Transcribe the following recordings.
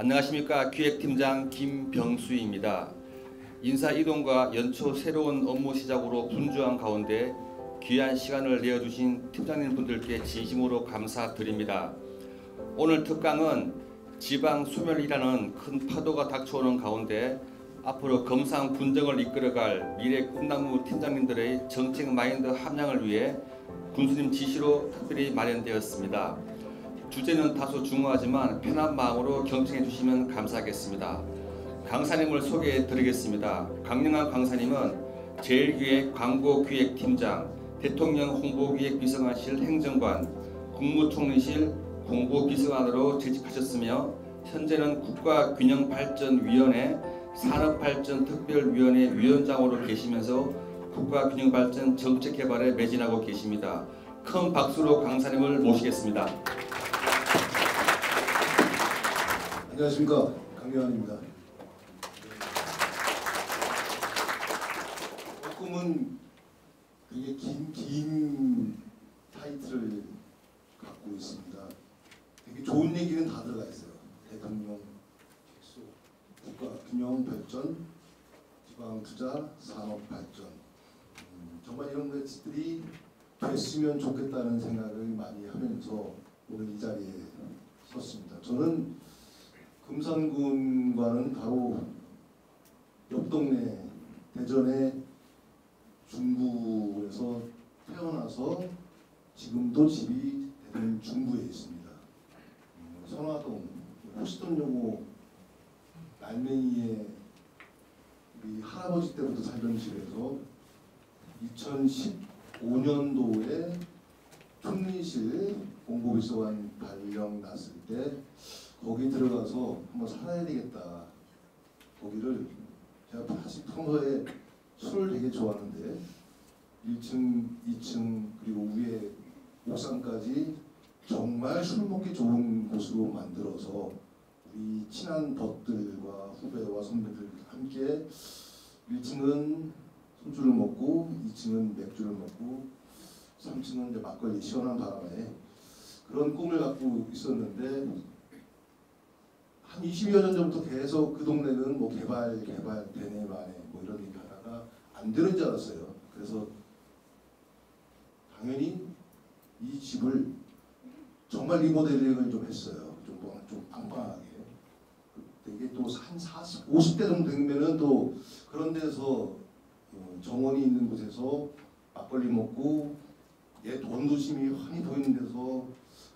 안녕하십니까. 기획팀장 김병수입니다. 인사이동과 연초 새로운 업무 시작으로 분주한 가운데 귀한 시간을 내어주신 팀장님 분들께 진심으로 감사드립니다. 오늘 특강은 지방 소멸이라는 큰 파도가 닥쳐오는 가운데 앞으로 검상군정을 이끌어갈 미래 꿈나무 팀장님들의 정책 마인드 함양을 위해 군수님 지시로 특별히 마련되었습니다. 주제는 다소 중요하지만 편한 마음으로 경청해 주시면 감사하겠습니다. 강사님을 소개해 드리겠습니다. 강영환 강사님은 제1기획 광고기획팀장, 대통령 홍보기획비서관실 행정관, 국무총리실 공보비서관으로 재직하셨으며 현재는 국가균형발전위원회 산업발전특별위원회 위원장으로 계시면서 국가균형발전 정책개발에 매진하고 계십니다. 큰 박수로 강사님을 모시겠습니다. 안녕하십니까. 강영환입니다. 조금은 되게 긴 타이틀을 갖고 있습니다. 되게 좋은 얘기는 다 들어가 있어요. 대통령, 국가균형발전, 지방투자, 산업발전. 정말 이런 것들이 됐으면 좋겠다는 생각을 많이 하면서 오늘 이 자리에 섰습니다. 저는 금산군과는 바로 옆 동네 대전의 중구에서 태어나서 지금도 집이 대전 중구에 있습니다. 선화동 호시돈여고 날맹이에 우리 할아버지 때부터 살던 집에서 2015년도에 총리실 공보비서관 발령 났을 때 거기 들어가서 한번 살아야 되겠다. 거기를 제가 사실 평소에 술을 되게 좋아하는데 1층, 2층 그리고 위에 옥상까지 정말 술 먹기 좋은 곳으로 만들어서 우리 친한 벗들과 후배와 선배들 함께 1층은 소주를 먹고 2층은 맥주를 먹고 3층은 이제 막걸리 시원한 바람에 그런 꿈을 갖고 있었는데 한 20여 년 전부터 계속 그 동네는 뭐 개발 되네 마네 뭐 이런 얘기 하다가 안 되는 줄 알았어요. 그래서 당연히 이 집을 정말 리모델링을 좀 했어요. 좀 빵빵하게. 이게 또 한 40, 50대 정도 되면은 또 그런 데서 정원이 있는 곳에서 막걸리 먹고 옛 원도심이 환히 보이는 데서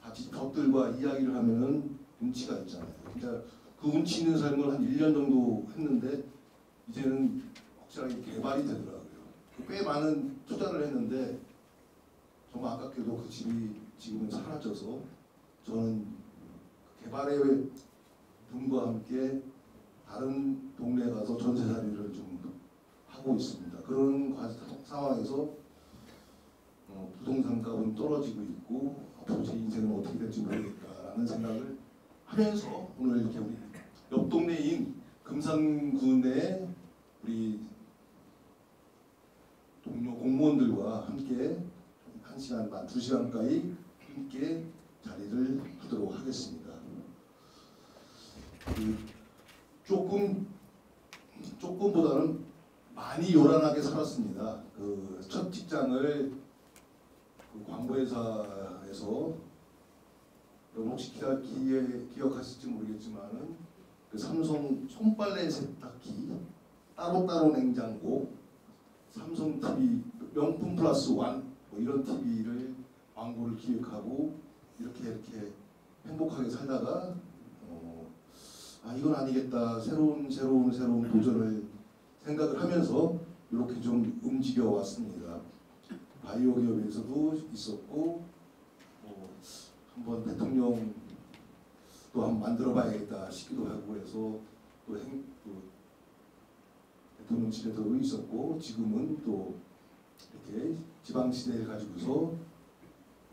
같이 덕들과 이야기를 하면은 운치가 있잖아요. 그러니까 그 운치 있는 삶을 한 1년 정도 했는데 이제는 확실하게 개발이 되더라고요. 꽤 많은 투자를 했는데 정말 아깝게도 그 집이 지금은 사라져서 저는 개발의 분과 함께 다른 동네에 가서 전세살이를 좀 하고 있습니다. 그런 상황에서 부동산 값은 떨어지고 있고 앞으로 제 인생은 어떻게 될지 모르겠다라는 생각을 하면서 오늘 이렇게 우리 옆 동네인 금산군의 우리 동료 공무원들과 함께 1시간 반, 2시간까지 함께 자리를 하도록 하겠습니다. 조금보다는 많이 요란하게 살았습니다. 그 첫 직장을 그 광고회사에서 여러분 혹시 기억하실지 모르겠지만은 그 삼성 손빨래 세탁기, 따로따로 냉장고, 삼성 TV 명품 플러스 원 뭐 이런 TV를 광고를 기획하고 이렇게 행복하게 살다가 이건 아니겠다. 새로운 도전을 생각을 하면서 이렇게 좀 움직여 왔습니다. 바이오 기업에서도 있었고 한번 대통령 또 한번 만들어봐야겠다 싶기도 하고 해서 또 대통령실에도 있었고 지금은 또 이렇게 지방시대를 가지고서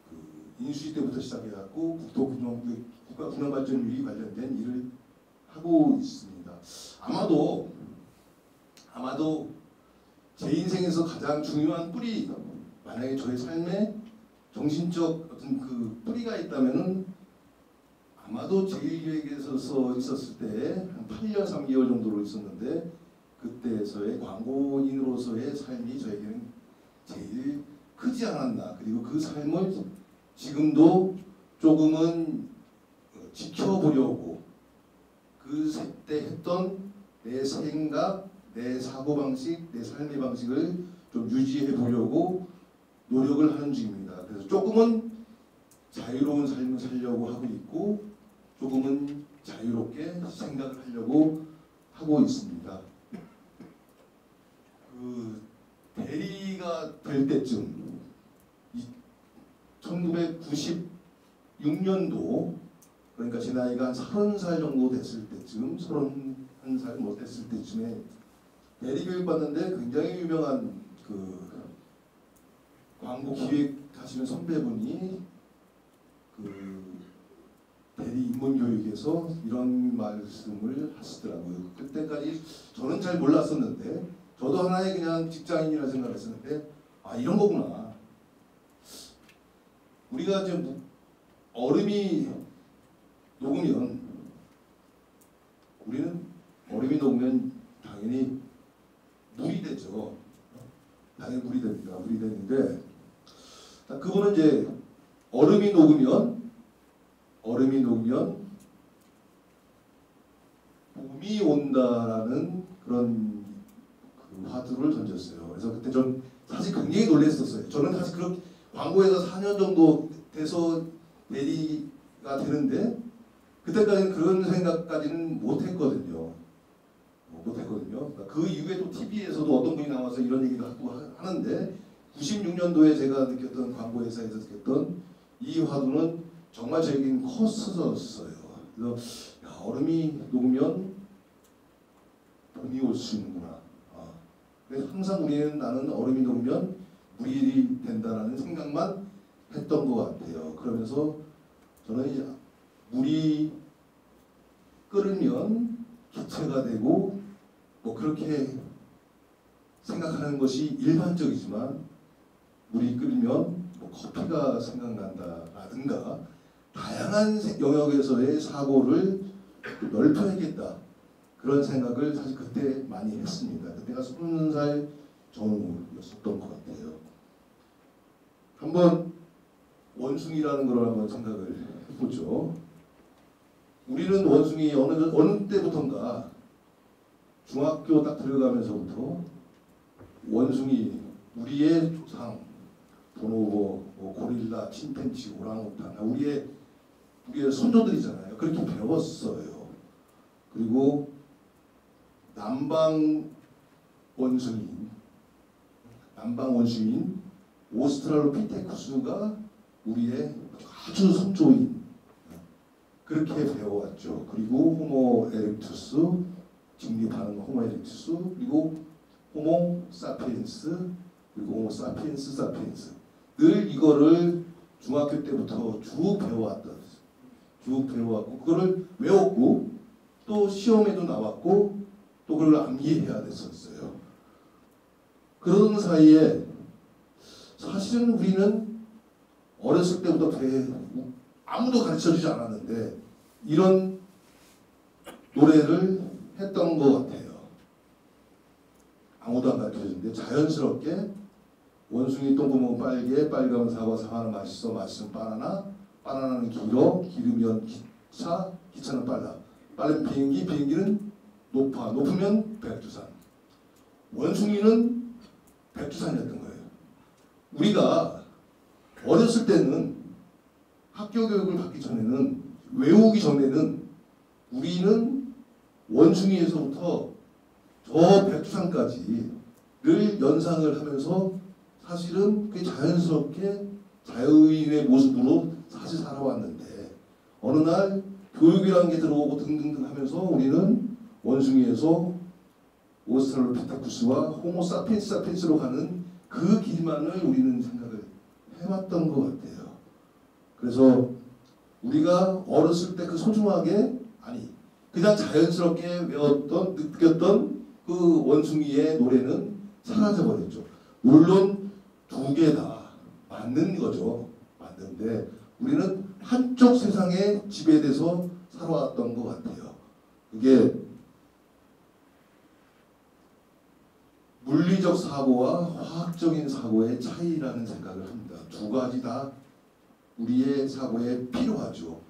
그 인수위 때부터 시작해갖고 국가균형발전위 관련된 일을 하고 있습니다. 아마도 제 인생에서 가장 중요한 뿌리, 만약에 저의 삶에 정신적 어떤 그 뿌리가 있다면은 아마도 제1기획에서 있었을 때 한 8년 3개월 정도로 있었는데 그때에서의 광고인으로서의 삶이 저에게는 제일 크지 않았나. 그리고 그 삶을 지금도 조금은 지켜보려고 그때 했던 내 생각, 내 사고방식, 내 삶의 방식을 좀 유지해 보려고 노력을 하는 중입니다. 그래서 조금은 자유로운 삶을 살려고 하고 있고 조금은 자유롭게 생각을 하려고 하고 있습니다. 그 대리가 될 때쯤 1996년도 그러니까 제 나이가 한 30살 정도 됐을 때쯤 31살 뭐 됐을 때쯤에 대리 교육 받는데 굉장히 유명한 그 광고 기획하시는 선배분이 그 대리 입문 교육에서 이런 말씀을 하시더라고요. 그때까지 저는 잘 몰랐었는데 저도 하나의 그냥 직장인이라 생각했었는데 아 이런 거구나. 우리가 이제 얼음이 녹으면 우리는 얼음이 녹으면 당연히 물이 되죠. 당연히 물이 됩니다. 물이 되는데 그분은 이제 얼음이 녹으면 봄이 온다라는 그런 그 화두를 던졌어요. 그래서 그때 전 사실 굉장히 놀랐었어요. 저는 사실 그렇게 광고에서 4년 정도 돼서 대리가 되는데 그때까지는 그런 생각까지는 못했거든요. 그러니까 그 이후에 또 TV에서도 어떤 분이 나와서 이런 얘기를 하고 하는데 96년도에 제가 느꼈던 광고회사에서 느꼈던 이 화두는 정말 저에게는 컸었어요. 그래서 야, 얼음이 녹으면 봄이 올 수 있는구나. 그래서 항상 나는 얼음이 녹으면 물이 된다라는 생각만 했던 것 같아요. 그러면서 저는 이제 물이 끓으면 기체가 되고 뭐 그렇게 생각하는 것이 일반적이지만 물이 끓으면 뭐 커피가 생각난다라든가 다양한 영역에서의 사고를 넓혀야겠다 그런 생각을 사실 그때 많이 했습니다. 그때가 20살 전후였었던 것 같아요. 한번 원숭이라는 걸 한번 생각을 해보죠. 우리는 원숭이 어느 때부턴가 중학교 딱 들어가면서부터 원숭이 우리의 조상 보노보, 고릴라, 침팬지, 오랑우탄 우리의 선조들이잖아요. 그렇게 배웠어요. 그리고 남방 원숭이인 오스트랄로피테쿠스가 우리의 아주 선조인 그렇게 배워왔죠. 그리고 호모 에렉투스 직립하는 호모 에렉투스 그리고 호모 사피엔스 그리고 호모 사피엔스 늘 이거를 중학교 때부터 쭉 배워왔고 그거를 외웠고 또 시험에도 나왔고 또 그걸 암기해야 됐었어요. 그런 사이에 사실은 우리는 어렸을 때부터 아무도 가르쳐주지 않았는데 이런 노래를 했던 것 같아요. 아무도 안 가르쳐주는데 자연스럽게 원숭이 똥구멍 빨개 빨가면 사과 사과는 맛있어 맛있으면 바나나는 길어 길으면 기차 기차는 빨라 빠른 비행기는 높으면 백두산 원숭이는 백두산이었던 거예요. 우리가 어렸을 때는 학교 교육을 받기 전에는 외우기 전에는 우리는 원숭이에서부터 저 백두산까지를 연상을 하면서 사실은 그 자연스럽게 자유인의 모습으로 사실 살아왔는데 어느 날 교육이라는 게 들어오고 등등등 하면서 우리는 원숭이에서 오스트랄로피테쿠스와 호모 사피엔스로 가는 그 길만을 우리는 생각을 해왔던 것 같아요. 그래서 우리가 어렸을 때 그 소중하게 그냥 자연스럽게 느꼈던 그 원숭이의 노래는 사라져버렸죠. 물론 두 개 다 맞는 거죠. 맞는데 우리는 한쪽 세상에 지배돼서 살아왔던 것 같아요. 그게 물리적 사고와 화학적인 사고의 차이라는 생각을 합니다. 두 가지 다 우리의 사고에 필요하죠.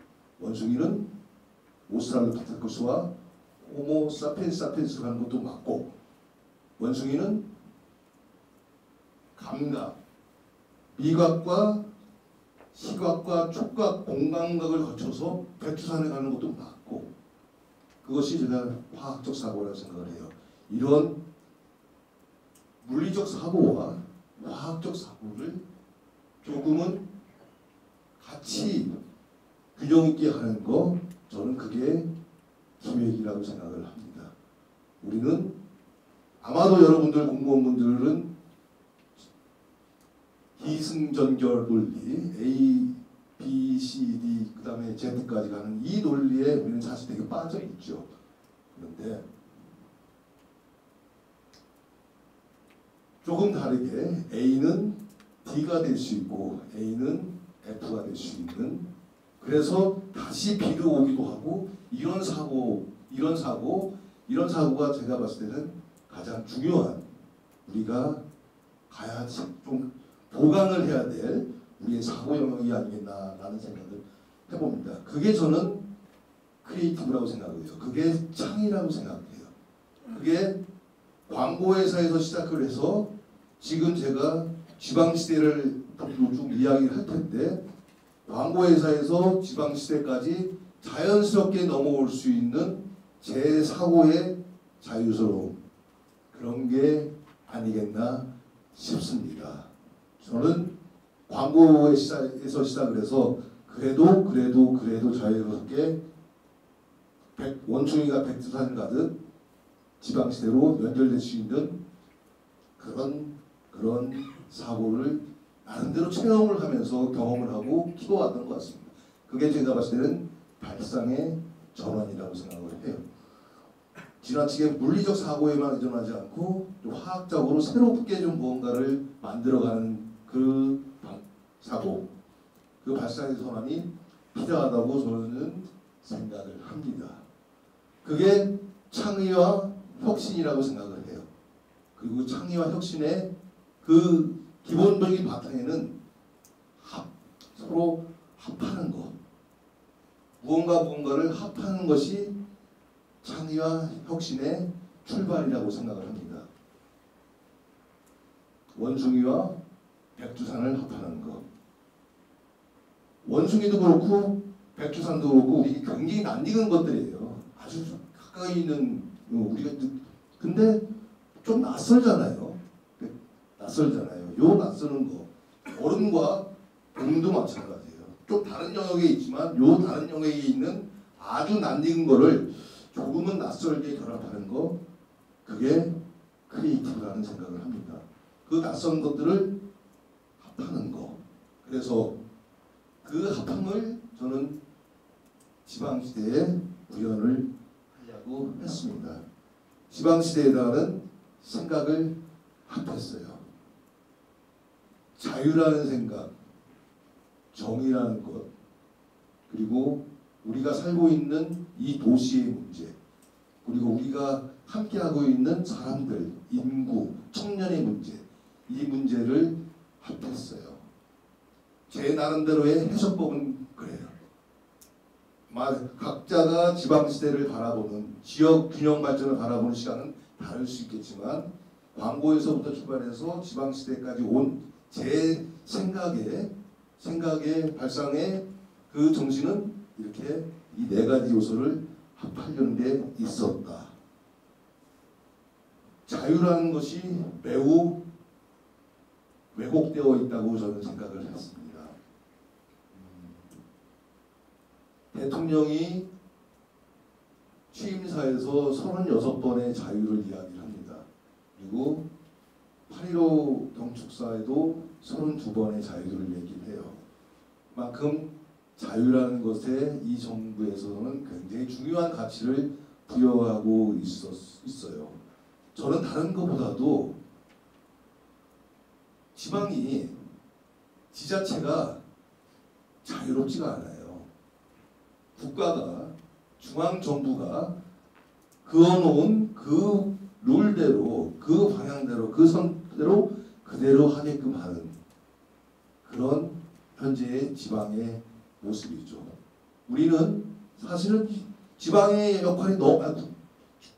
원숭이는 오스트랄로피테쿠스와 호모 사피엔스 하는 것도 맞고, 원숭이는 감각, 미각과 시각과 촉각, 공감각을 거쳐서 백두산에 가는 것도 맞고, 그것이 제가 화학적 사고라고 생각을 해요. 이런 물리적 사고와 화학적 사고를 조금은 같이 균형 있게 하는 거, 저는 그게 기획이라고 생각을 합니다. 우리는 아마도 여러분들 공무원분들은 기승전결 논리 A, B, C, D 그 다음에 Z까지 가는 이 논리에 우리는 사실 되게 빠져 있죠. 그런데 조금 다르게 A는 D가 될 수 있고 A는 F가 될 수 있는, 그래서 다시 B로 오기도 하고, 이런 사고가 제가 봤을 때는 가장 중요한, 우리가 가야 좀 보강을 해야 될 우리의 사고 영역이 아니겠나라는 생각을 해봅니다. 그게 저는 크리에이티브라고 생각해요. 그게 창의라고 생각해요. 그게 광고회사에서 시작을 해서 지금 제가 지방시대를 쭉 이야기를 할 텐데, 광고회사에서 지방시대까지 자연스럽게 넘어올 수 있는 제 사고의 자유스러움, 그런 게 아니겠나 싶습니다. 저는 광고에서 시작을 해서 그래도 자유롭게 원숭이가 백두산을 가듯 지방시대로 연결될 수 있는 그런 사고를 나름대로 체험을 하면서 경험을 하고 키워왔던 것 같습니다. 그게 제가 봤을 때는 발상의 전환이라고 생각을 해요. 지나치게 물리적 사고에만 의존하지 않고 좀 화학적으로 새롭게 좀 무언가를 만들어가는 그 사고, 그 발상의 전환이 필요하다고 저는 생각을 합니다. 그게 창의와 혁신이라고 생각을 해요. 그리고 창의와 혁신의 그 기본적인 바탕에는 서로 합하는 것, 무언가를 합하는 것이 창의와 혁신의 출발이라고 생각을 합니다. 원숭이와 백두산을 합하는 것. 원숭이도 그렇고 백두산도 그렇고 우리 굉장히 낯익은 것들이에요. 아주 가까이 있는 우리가, 근데 좀 낯설잖아요. 요 낯서는 거, 어른과 곰도 마찬가지예요. 좀 다른 영역에 있지만 요 다른 영역에 있는 아주 낯익은 거를 조금은 낯설게 결합하는 거, 그게 크리에이티브라는 생각을 합니다. 그 낯선 것들을 합하는 거. 그래서 그 합함을 저는 지방시대에 구현을 하려고 했습니다. 지방시대에다가는 생각을 합했어요. 자유라는 생각, 정의라는 것, 그리고 우리가 살고 있는 이 도시의 문제, 그리고 우리가 함께하고 있는 사람들, 인구, 청년의 문제, 이 문제를 합했어요. 제 나름대로의 해석법은 그래요. 각자가 지방시대를 바라보는, 지역 균형 발전을 바라보는 시각은 다를 수 있겠지만, 광고에서부터 출발해서 지방시대까지 온 제 생각의 발상의 그 정신은 이렇게 이 네 가지 요소를 합하려는 데 있었다. 자유라는 것이 매우 왜곡되어 있다고 저는 생각을 했습니다. 대통령이 취임사에서 36번의 자유를 이야기를 합니다. 그리고 8.15 경축사에도 32번의 자유를 얘기를 해요. 그만큼 자유라는 것에 이 정부에서는 굉장히 중요한 가치를 부여하고 있어요. 저는 다른 것보다도 지자체가 자유롭지가 않아요. 국가가 중앙정부가 그어놓은 그 룰대로 그 방향대로 그 선대로 그대로 하게끔 하는 그런 현재의 지방의 모습이죠. 우리는 사실은 지방의 역할이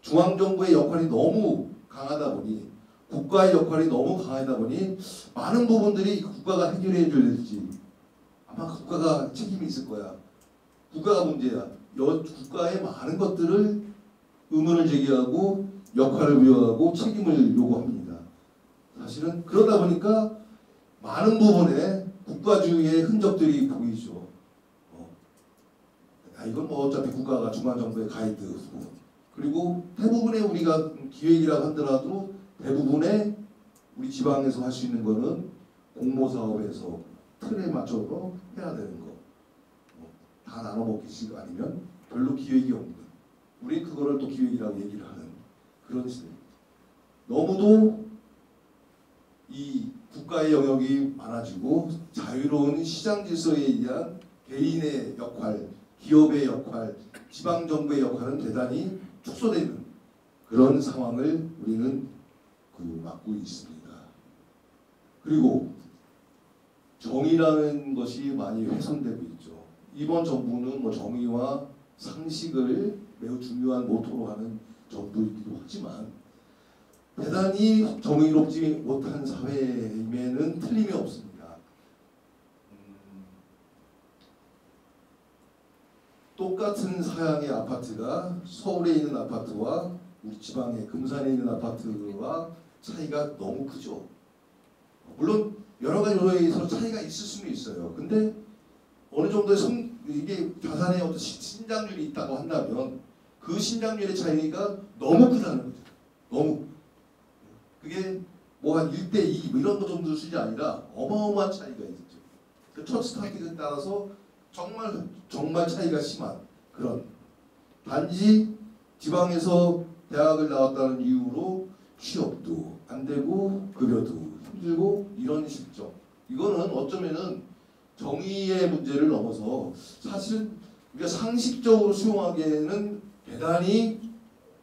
중앙정부의 역할이 너무 강하다 보니 국가의 역할이 너무 강하다 보니 많은 부분들이 국가가 해결해 줘야 될지 아마 국가가 책임이 있을 거야. 국가가 문제야. 국가의 많은 것들을 의문을 제기하고 역할을 부여하고 책임을 요구합니다. 사실은 그러다 보니까 많은 부분에 국가주의의 흔적들이 보이죠. 이건 뭐 어차피 국가가 중앙정부의 가이드고 그리고 대부분의 우리가 기획이라고 하더라도 대부분의 우리 지방에서 할 수 있는 거는 공모사업에서 틀에 맞춰서 해야 되는 거. 다 나눠 먹기식 아니면 별로 기획이 없는. 우리 그거를 또 기획이라고 얘기를 하는 그런 시대. 너무도 이 국가의 영역이 많아지고 자유로운 시장 질서에 의한 개인의 역할, 기업의 역할, 지방정부의 역할은 대단히 축소되는 그런 상황을 우리는 맞고 있습니다. 그리고 정의라는 것이 많이 훼손되고 있죠. 이번 정부는 뭐 정의와 상식을 매우 중요한 모토로 하는 정부이기도 하지만 대단히 정의롭지 못한 사회임에는 틀림이 없습니다. 똑같은 사양의 아파트가 서울에 있는 아파트와 우리 지방의 금산에 있는 아파트와 차이가 너무 크죠. 물론 여러 가지 요소에서 차이가 있을 수는 있어요. 근데 어느 정도의 이게 자산의 어떤 신장률이 있다고 한다면 그 신장률의 차이가 너무 크다는 거죠. 너무. 그게 뭐 한 1:2 뭐 이런 거 정도 수준이 아니라 어마어마한 차이가 있죠. 그 첫 스타트에 따라서 정말 차이가 심한 그런. 단지 지방에서 대학을 나왔다는 이유로 취업도 안 되고 급여도 힘들고 이런 실정. 이거는 어쩌면은 정의의 문제를 넘어서 사실은 우리가 상식적으로 수용하기에는 대단히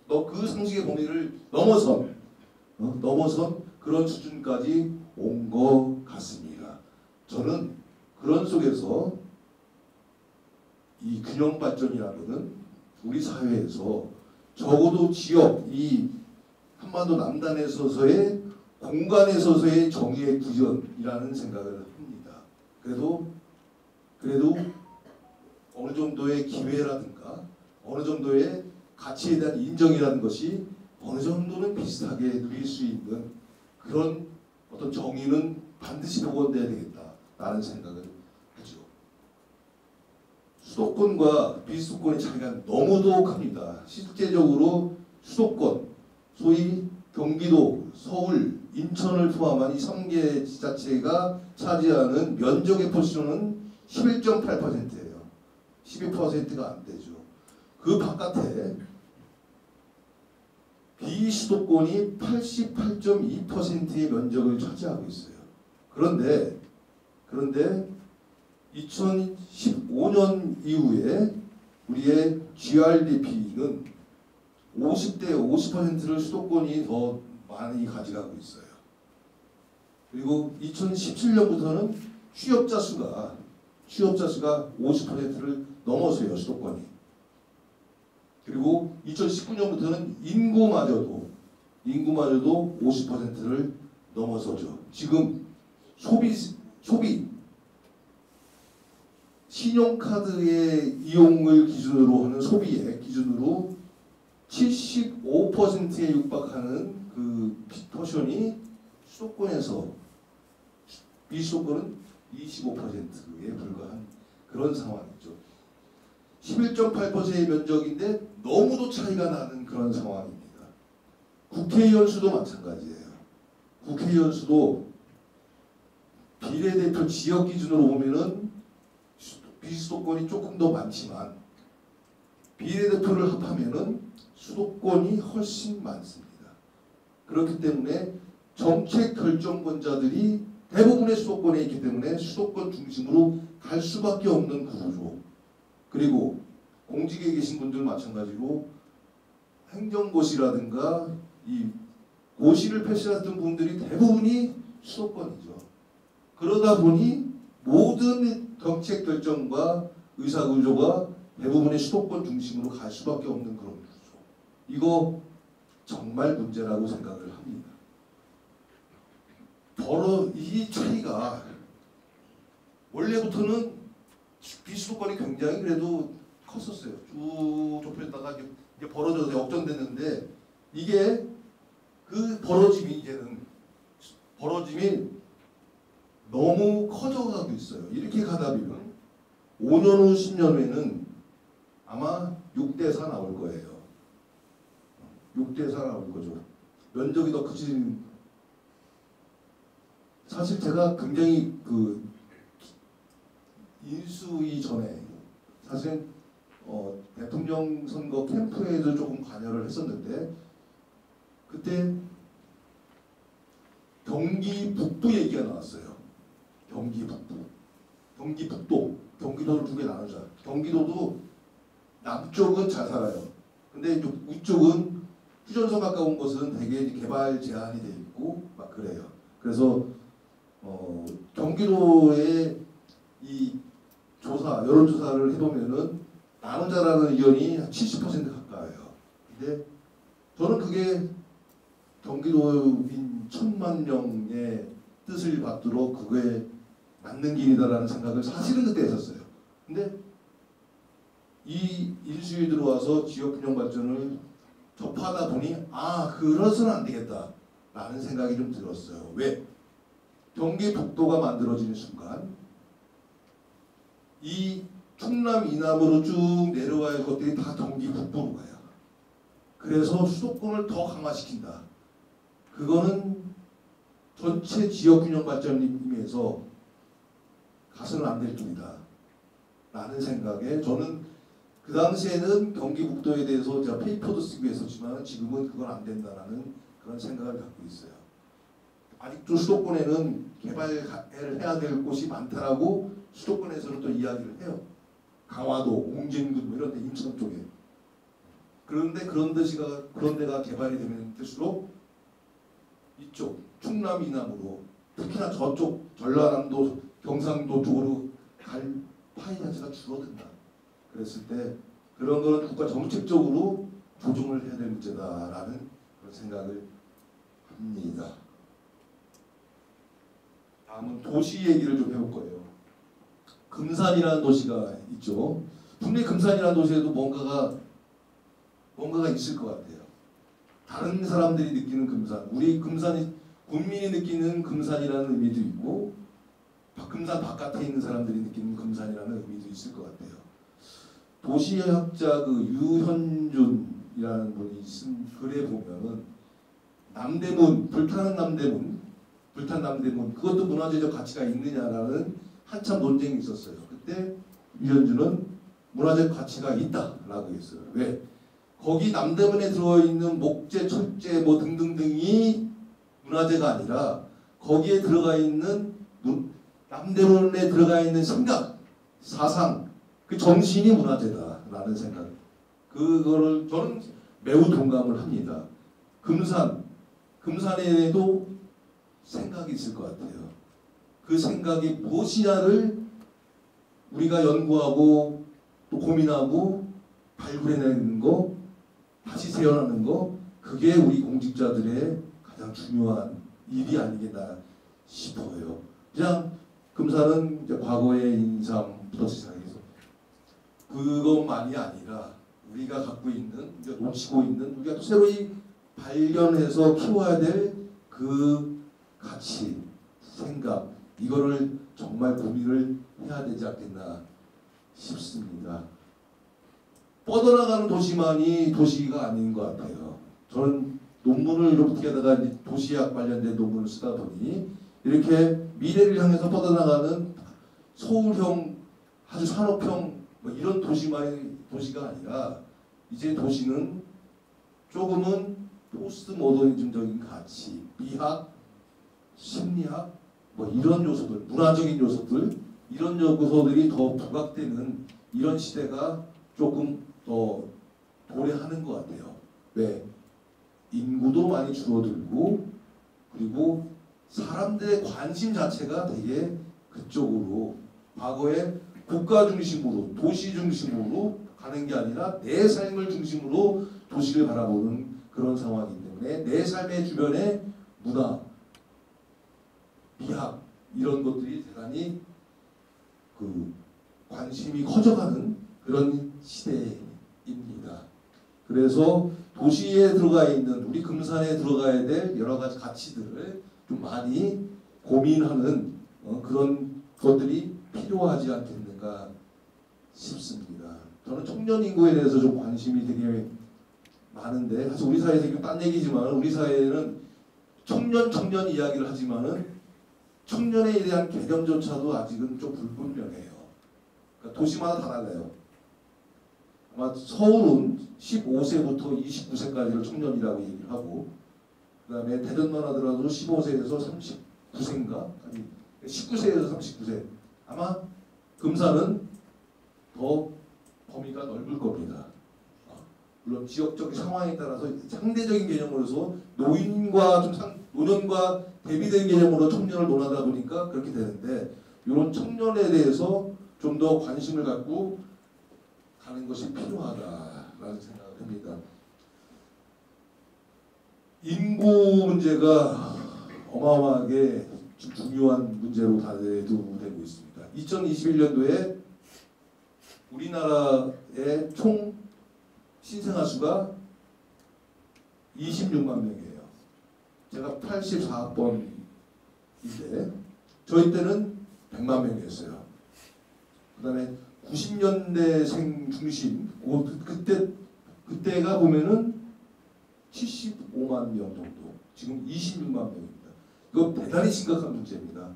그 상식의 범위를 넘어선 그런 수준까지 온 것 같습니다. 저는 그런 속에서 이 균형 발전이라는 것은 우리 사회에서 적어도 지역, 이 한반도 남단에 서서의 공간에 서서의 정의의 구현이라는 생각을 합니다. 그래도 어느 정도의 기회라든가 어느 정도의 가치에 대한 인정이라는 것이 어느 정도는 비슷하게 누릴 수 있는 그런 어떤 정의는 반드시 복원돼야 되겠다라는 생각을 하죠. 수도권과 비수도권의 차이가 너무도 큽니다. 실제적으로 수도권, 소위 경기도, 서울, 인천을 포함한 이 3개 지자체가 차지하는 면적의 포션은 11.8%예요. 12%가 안 되죠. 그 바깥에 비수도권이 88.2%의 면적을 차지하고 있어요. 그런데 2015년 이후에 우리의 GRDP는 50대 50%를 수도권이 더 많이 가져가고 있어요. 그리고 2017년부터는 취업자 수가 50%를 넘어서요, 수도권이. 그리고 2019년부터는 인구마저도 50%를 넘어서죠. 지금 소비 신용카드의 이용을 기준으로 하는 소비의 기준으로 75%에 육박하는 그 포션이 수도권에서 비수도권은 25%에 불과한 그런 상황이죠. 11.8%의 면적인데 너무도 차이가 나는 그런 상황입니다. 국회의원 수도 마찬가지예요. 국회의원 수도 비례대표 지역 기준으로 보면은 비수도권이 조금 더 많지만 비례대표를 합하면은 수도권이 훨씬 많습니다. 그렇기 때문에 정책 결정권자들이 대부분의 수도권에 있기 때문에 수도권 중심으로 갈 수밖에 없는 구조. 그리고 공직에 계신 분들 마찬가지로 행정고시라든가 이 고시를 패스했던 분들이 대부분이 수도권이죠. 그러다 보니 모든 정책 결정과 의사구조가 대부분의 수도권 중심으로 갈 수밖에 없는 그런 구조. 이거 정말 문제라고 생각을 합니다. 이 차이가 원래부터는 비수도권이 굉장히 그래도 컸었어요. 쭉 좁혀다가 이제 벌어져서 역전됐는데 이게 그 벌어짐이 너무 커져가고 있어요. 이렇게 가다 보면 5년 후 10년 후에는 아마 6대4 나올 거예요. 6대4 나올 거죠. 면적이 더 커지는. 사실 제가 굉장히 그 인수위 전에 사실 대통령 선거 캠프에도 조금 관여를 했었는데 그때 경기 북부 얘기가 나왔어요. 경기 북부, 경기 북도, 경기도를 두 개 나누자. 경기도도 남쪽은 잘 살아요. 근데 위쪽은 휴전선 가까운 곳은 되게 개발 제한이 돼 있고 막 그래요. 그래서 경기도의 이 여론조사를 해보면은 나누자라는 의견이 한 70% 가까워요. 근데 저는 그게 경기도민 1000만 명의 뜻을 받도록 그게 맞는 길이다라는 생각을 사실은 그때 했었어요. 근데 이 인수위 들어와서 지역균형 발전을 접하다 보니 그래서는 안 되겠다라는 생각이 좀 들었어요. 왜? 경기 북도가 만들어지는 순간 이 충남 이남으로 쭉 내려와야 할 것들이 다 경기 북부로 가요. 그래서 수도권을 더 강화시킨다. 그거는 전체 지역균형 발전임에서 가서는 안 될 길이다 라는 생각에 저는 그 당시에는 경기 북도에 대해서 제가 페이퍼도 쓰고 했었지만 지금은 그건 안 된다라는 그런 생각을 갖고 있어요. 아직도 수도권에는 개발을 해야 될 곳이 많다라고 수도권에서는 또 이야기를 해요. 강화도, 옹진군 이런 데 인천 쪽에. 그런데 그런 데가 개발이 되면 될수록 이쪽 충남 이남으로 특히나 저쪽 전라남도, 경상도 쪽으로 갈 파이 자체가 줄어든다. 그랬을 때 그런 거는 국가 정책적으로 조정을 해야 될 문제다라는 그런 생각을 합니다. 다음은 도시 얘기를 좀 해볼 거예요. 금산이라는 도시가 있죠. 분명히 금산이라는 도시에도 뭔가가 있을 것 같아요. 다른 사람들이 느끼는 금산, 우리 금산이 국민이 느끼는 금산이라는 의미도 있고 금산 바깥에 있는 사람들이 느끼는 금산이라는 의미도 있을 것 같아요. 도시학자 그 유현준이라는 분이 쓴 글에 보면은 남대문, 불타는 남대문 그것도 문화재적 가치가 있느냐라는 한참 논쟁이 있었어요. 그때 유현준은 문화재적 가치가 있다라고 했어요. 왜? 거기 남대문에 들어있는 목재, 철재 뭐 등등등이 문화재가 아니라 거기에 들어가 있는 남대문에 들어가 있는 생각, 사상, 그 정신이 문화재다라는 생각. 그거를 저는 매우 동감을 합니다. 금산에도 생각이 있을 것 같아요. 그 생각이 무엇이냐를 우리가 연구하고 또 고민하고 발굴해내는 거, 다시 재현하는 거, 그게 우리 공직자들의 가장 중요한 일이 아니겠나 싶어요. 그냥 금산은 이제 과거의 인삼부터 시작해서 그것만이 아니라 우리가 갖고 있는, 놓치고 있는, 우리가 또 새로이 발견해서 키워야 될 그 가치, 생각, 이거를 정말 고민을 해야 되지 않겠나 싶습니다. 뻗어나가는 도시만이 도시가 아닌 것 같아요. 저는 논문을 이렇게 하다가 도시학 관련된 논문을 쓰다 보니 이렇게 미래를 향해서 뻗어나가는 서울형, 아주 산업형 뭐 이런 도시가 아니라 이제 도시는 조금은 포스트 모더니즘적인 가치, 미학, 심리학 뭐 이런 요소들, 문화적인 요소들, 이런 요소들이 더 부각되는 이런 시대가 조금 더 도래하는 것 같아요. 왜? 인구도 많이 줄어들고 그리고 사람들의 관심 자체가 되게 그쪽으로 과거에 국가 중심으로 도시 중심으로 가는 게 아니라 내 삶을 중심으로 도시를 바라보는 그런 상황이기 때문에 내 삶의 주변에 문화, 미학 이런 것들이 대단히 그 관심이 커져가는 그런 시대입니다. 그래서 도시에 들어가 있는 우리 금산에 들어가야 될 여러 가지 가치들을 좀 많이 고민하는 그런 것들이 필요하지 않겠는가 싶습니다. 저는 청년 인구에 대해서 좀 관심이 되게 많은데 사실 우리 사회에서 이거 딴 얘기지만 우리 사회는 청년 이야기를 하지만은 청년에 대한 개념조차도 아직은 좀 불분명해요. 그러니까 도시마다 다 달라요. 아마 서울은 15세부터 29세까지를 청년이라고 얘기를 하고 그 다음에 대전만 하더라도 15세에서 39세인가? 아니 19세에서 39세. 아마 금산은 더 범위가 넓을 겁니다. 물론 지역적 상황에 따라서 상대적인 개념으로서 노년과 대비된 개념으로 청년을 논하다 보니까 그렇게 되는데 이런 청년에 대해서 좀 더 관심을 갖고 가는 것이 필요하다라는 생각을 합니다. 인구 문제가 어마어마하게 중요한 문제로 대두되고 있습니다. 2021년도에 우리나라의 총 신생아 수가 26만 명이에요. 제가 84학번인데 저희 때는 100만 명이었어요. 그 다음에 90년대생 중심 그때가 보면은 75만 명 정도. 지금 26만 명입니다. 이거 대단히 심각한 문제입니다.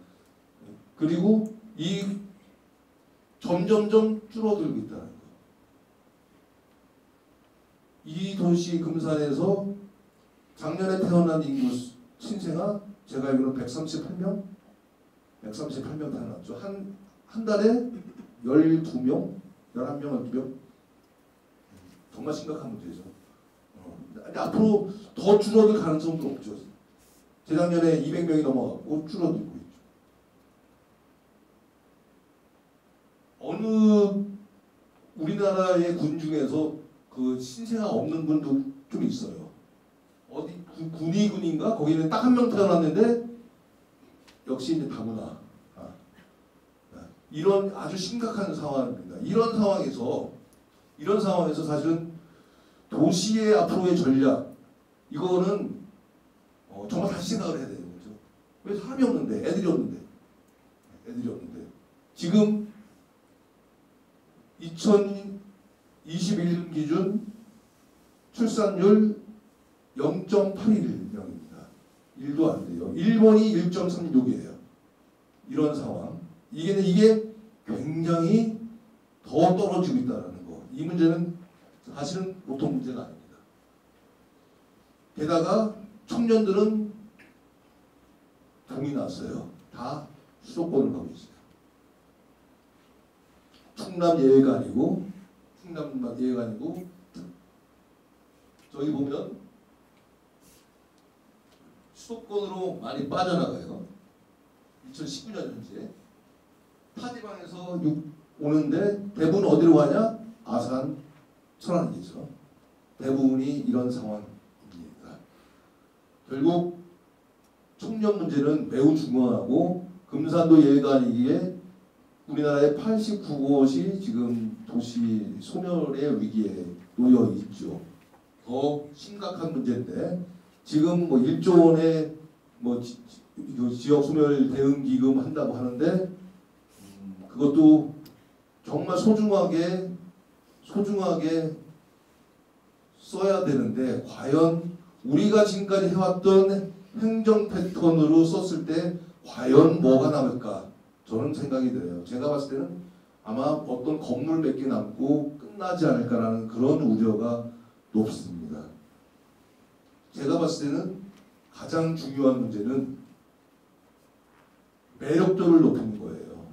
그리고 이 점점점 줄어들고 있다는 거. 이 도시 금산에서 작년에 태어난 인구 신생아 제가 알기로는 138명 태어났죠. 한 달에 12명, 11명, 12명. 정말 심각한 문제죠. 앞으로 더 줄어들 가능성도 없죠. 재작년에 200명이 넘어갔고 줄어들고 있죠. 어느 우리나라의 군 중에서 그 신생아 없는 분도 좀 있어요. 어디 군인가 거기는 딱 한 명 태어났는데 역시 이제 다문화. 이런 아주 심각한 상황입니다. 이런 상황에서 사실은 도시의 앞으로의 전략 이거는 정말 다시 생각을 해야 되는 거죠. 왜 사람이 없는데 애들이 없는데 지금 2021년 기준 출산율 0.81명입니다. 1도 안 돼요. 일본이 1.36이에요. 이런 상황. 이게 굉장히 더 떨어지고 있다는 거. 이 문제는 사실은 보통 문제가 아닙니다. 게다가 청년들은 동이 났어요. 다 수도권을 가고 있어요. 충남 예외가 아니고 저기 보면 수도권으로 많이 빠져나가요. 2019년 현재 타지방에서 오는데 대부분 어디로 가냐? 아산, 천안이죠. 대부분이 이런 상황입니다. 결국 청년 문제는 매우 중요하고 금산도 예외가 아니기에 우리나라의 89곳이 지금 도시 소멸의 위기에 놓여 있죠. 더 심각한 문제인데 지금 뭐 1조 원의 뭐 지역 소멸 대응 기금 한다고 하는데 그것도 정말 소중하게 써야 되는데 과연 우리가 지금까지 해왔던 행정 패턴으로 썼을 때 과연 뭐가 남을까? 저는 생각이 들어요. 제가 봤을 때는 아마 어떤 건물 몇 개 남고 끝나지 않을까라는 그런 우려가 높습니다. 제가 봤을 때는 가장 중요한 문제는 매력도를 높이는 거예요.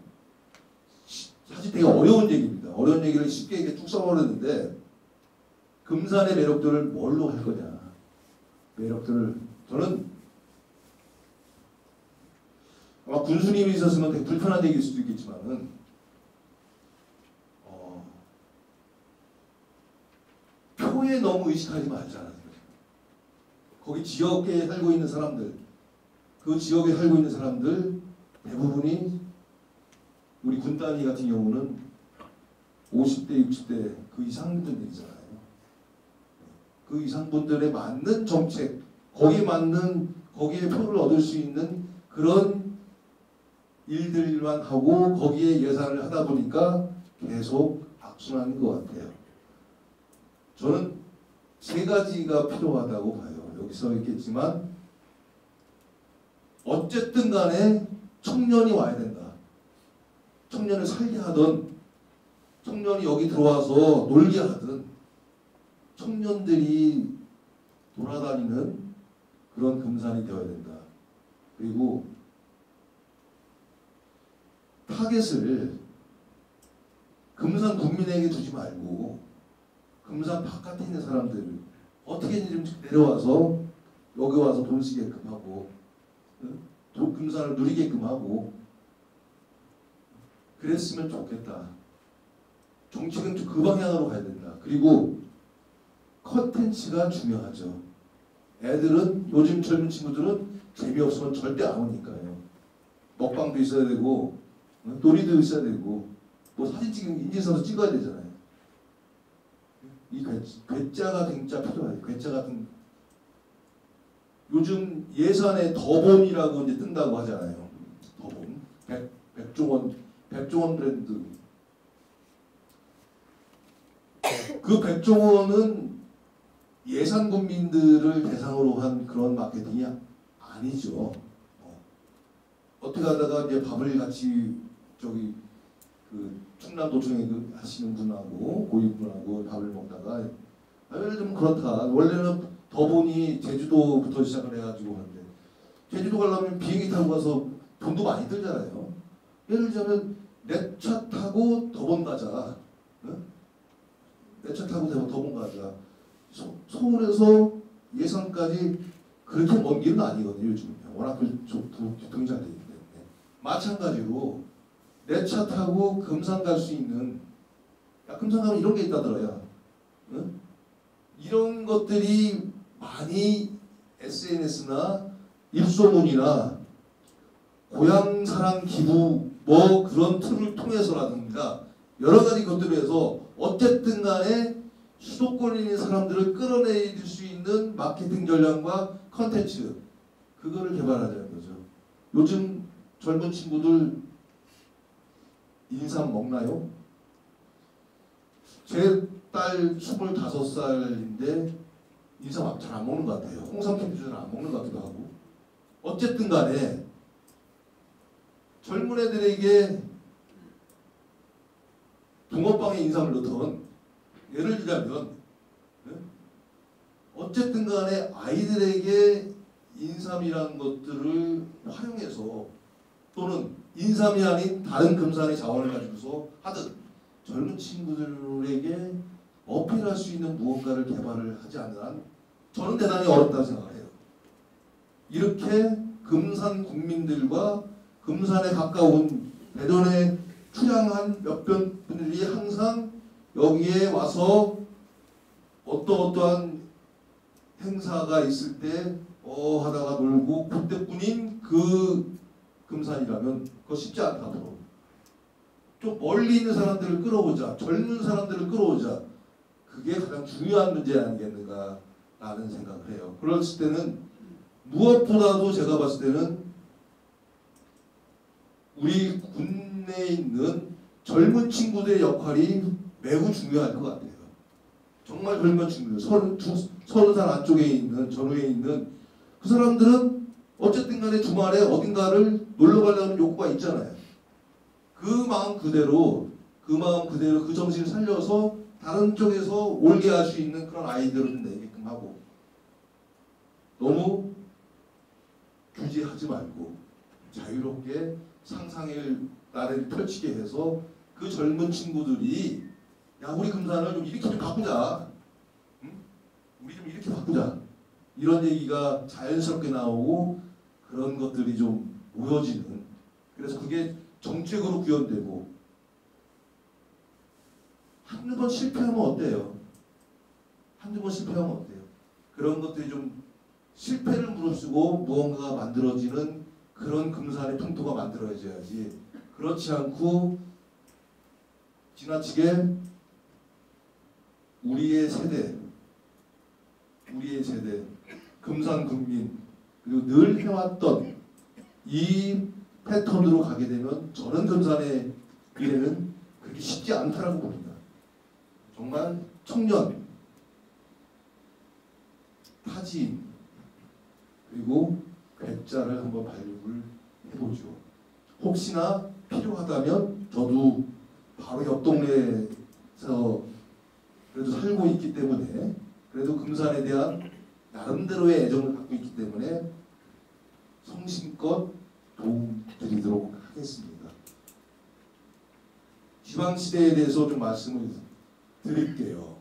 사실 되게 어려운 얘기입니다. 어려운 얘기를 쉽게 이렇게 쭉 써버렸는데 금산의 매력도를 뭘로 할 거냐. 매력도를 저는 아마 군수님이 있었으면 되게 불편한 얘기일 수도 있겠지만은 표에 너무 의식하지 말자는 거죠. 거기 지역에 살고 있는 사람들, 그 지역에 살고 있는 사람들 대부분이 우리 군 단위 같은 경우는 50대, 60대 그 이상 분들이잖아요. 그 이상 분들에 맞는 정책, 거기에 맞는 거기에 표를 얻을 수 있는 그런 일들만 하고 거기에 예산을 하다 보니까 계속 악순환인 것 같아요. 저는 세 가지가 필요하다고 봐요. 여기 써 있겠지만 어쨌든 간에 청년이 와야 된다. 청년을 살게 하든 청년이 여기 들어와서 놀게 하든 청년들이 돌아다니는 그런 금산이 되어야 된다. 그리고 타겟을 금산 국민에게 두지 말고 금산 바깥에 있는 사람들 어떻게든 좀 내려와서 여기 와서 돈 쓰게끔 하고 금산을 누리게끔 하고 그랬으면 좋겠다. 정책은 좀 그 방향으로 가야 된다. 그리고 컨텐츠가 중요하죠. 애들은 요즘 젊은 친구들은 재미없으면 절대 안 오니까요. 먹방도 있어야 되고 놀이도 있어야 되고 뭐 사진 찍으면 인증서도 찍어야 되잖아요. 이 괴짜가 진짜 필요해요. 괴짜 같은 요즘 예산에 더본이라고 이제 뜬다고 하잖아요. 더본 백종원 브랜드 그 백종원은 예산 국민들을 대상으로 한 그런 마케팅이 아니죠. 어떻게 하다가 이제 밥을 같이 저기 그 충남도청에 그 하시는 분하고 고위분하고 밥을 먹다가 예를 들면 그렇다. 원래는 더본이 제주도부터 시작을 해가지고 하는데 제주도 가려면 비행기 타고 가서 돈도 많이 들잖아요. 예를 들자면 내 차 타고 더본 가자. 내 차 타고 더본 가자. 서울에서 예산까지 그렇게 먼 길은 아니거든요. 요즘은 워낙 교통이 잘 되기 때문에 마찬가지로 내 차 타고 금산 갈 수 있는 금산 가면 이런 게 있다더라야. 이런 것들이 많이 SNS나 입소문이나 고향사랑 기부 뭐 그런 툴을 통해서라든가 여러 가지 것들을 해서 어쨌든 간에 수도권에 있는 사람들을 끌어내릴 수 있는 마케팅 전략과 컨텐츠 그거를 개발하자는 거죠. 요즘 젊은 친구들 인삼 먹나요? 제 딸 25살인데 인삼 잘 안 먹는 것 같아요. 홍삼 캠핑 안 먹는 것 같기도 하고 어쨌든 간에 젊은 애들에게 붕어빵에 인삼을 넣던 예를 들자면 어쨌든 간에 아이들에게 인삼이라는 것들을 활용해서 또는 인삼이 아닌 다른 금산의 자원을 가지고서 하든 젊은 친구들에게 어필할 수 있는 무언가를 개발을 하지 않는 한 저는 대단히 어렵다고 생각해요. 이렇게 금산 국민들과 금산에 가까운 대전에 출향한 몇몇 분들이 항상 여기에 와서 어떠한 행사가 있을 때 하다가 놀고 그때뿐인 그 금산이라면 그거 쉽지 않다더라고요. 좀 멀리 있는 사람들을 끌어오자, 젊은 사람들을 끌어오자. 그게 가장 중요한 문제 아니겠는가라는 생각을 해요. 그랬을 때는 무엇보다도 제가 봤을 때는 우리 군내에 있는 젊은 친구들의 역할이 매우 중요할 것 같아요. 정말 젊은 친구들, 30살 안쪽에 있는, 전후에 있는 그 사람들은 어쨌든 간에 주말에 어딘가를 놀러 가려는 욕구가 있잖아요. 그 마음 그대로 그 정신을 살려서 다른 쪽에서 올게 할 수 있는 그런 아이디어를 내게끔 하고 너무 규제하지 말고 자유롭게 상상의 나래를 펼치게 해서 그 젊은 친구들이 야 우리 금산을 좀 이렇게 좀 바꾸자, 응? 우리 좀 이렇게 바꾸자 이런 얘기가 자연스럽게 나오고 그런 것들이 좀 모여지는, 그래서 그게 정책으로 구현되고 한두 번 실패하면 어때요? 한두 번 실패하면 어때요? 그런 것들이 좀 실패를 무릅쓰고 무언가가 만들어지는 그런 금산의 풍토가 만들어져야지, 그렇지 않고 지나치게 우리의 세대, 금산 국민, 그리고 늘 해왔던 이 패턴으로 가게 되면 저는 금산의 미래는 그렇게 쉽지 않다라고 봅니다. 정말 청년, 타지인, 그리고 백자를 한번 발굴을 해보죠. 혹시나 필요하다면 저도 바로 옆 동네에서 그래도 살고 있기 때문에, 그래도 금산에 대한 나름대로의 애정을 갖고 있기 때문에 성심껏 도움 드리도록 하겠습니다. 지방시대에 대해서 좀 말씀을 드릴게요.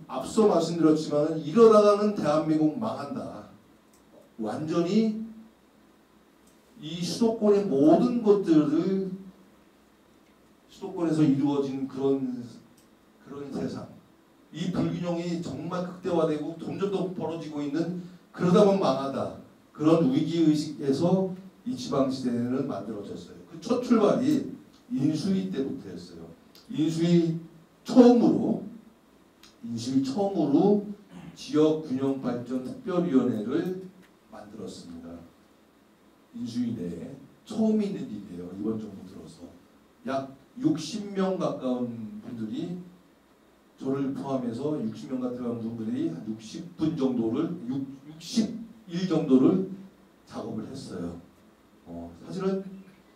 앞서 말씀드렸지만 이러다가는 대한민국 망한다. 완전히 이 수도권의 모든 것들을 수도권에서 이루어진 그런 세상, 이 불균형이 정말 극대화되고 점점 더 벌어지고 있는, 그러다 보면 망하다, 그런 위기의식에서 이 지방시대는 만들어졌어요. 그 첫 출발이 인수위 때부터였어요. 인수위 처음으로 지역균형발전특별위원회를 만들었습니다. 인수위 내에 처음 있는 일이에요. 이번 정부 들어서 약 60명 가까운 분들이, 저를 포함해서 60명 가까운 분들이 한 60일 정도를 작업을 했어요. 사실은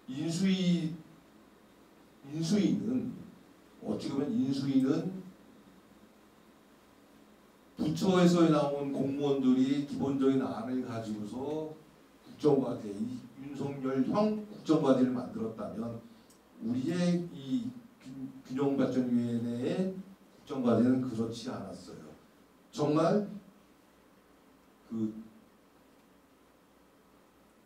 인수위는 어찌 보면 인수위는 부처에서 나온 공무원들이 기본적인 안을 가지고서 국정과제, 윤석열형 국정과제를 만들었다면 우리의 이 균형발전위원회의 국정과제는 그렇지 않았어요. 정말 그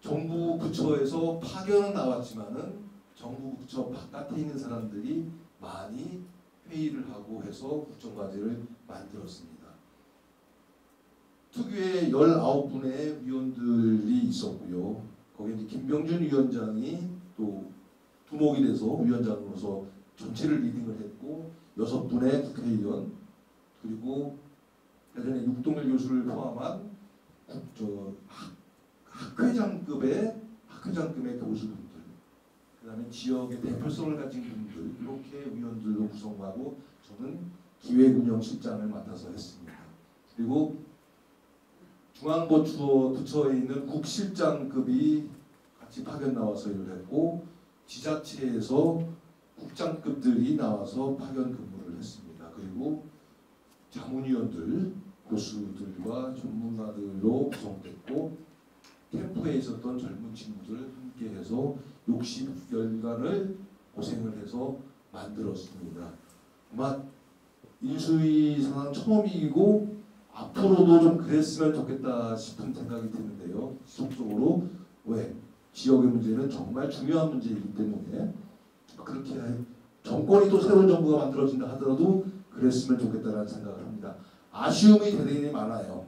정부 부처에서 파견은 나왔지만은 정부 부처 바깥에 있는 사람들이 많이 회의를 하고 해서 국정과제를 만들었습니다. 특유의 19분의 위원들이 있었고요. 거기에 이제 김병준 위원장이 또 두목이 돼서 위원장으로서 전체를 리딩을 했고, 6분의 국회의원, 그리고 예전에 육동일 교수를 포함한 학회장급의 교수분들, 그다음에 지역의 대표성을 가진 분들, 이렇게 위원들로 구성하고 저는 기획운영실장을 맡아서 했습니다. 그리고 중앙부처에 있는 국실장급이 같이 파견 나와서 일을 했고, 지자체에서 국장급들이 나와서 파견 근무를 했습니다. 그리고 자문위원들, 교수들과 전문가들로 구성됐고, 캠프에 있었던 젊은 친구들 함께해서 60여일간을 고생을 해서 만들었습니다. 아마 인수위 상황 처음이고 앞으로도 좀 그랬으면 좋겠다 싶은 생각이 드는데요. 지속적으로, 왜? 지역의 문제는 정말 중요한 문제이기 때문에 그렇게 정권이 또 새로운 정부가 만들어진다 하더라도 그랬으면 좋겠다라는 생각을 합니다. 아쉬움이 대단히 많아요.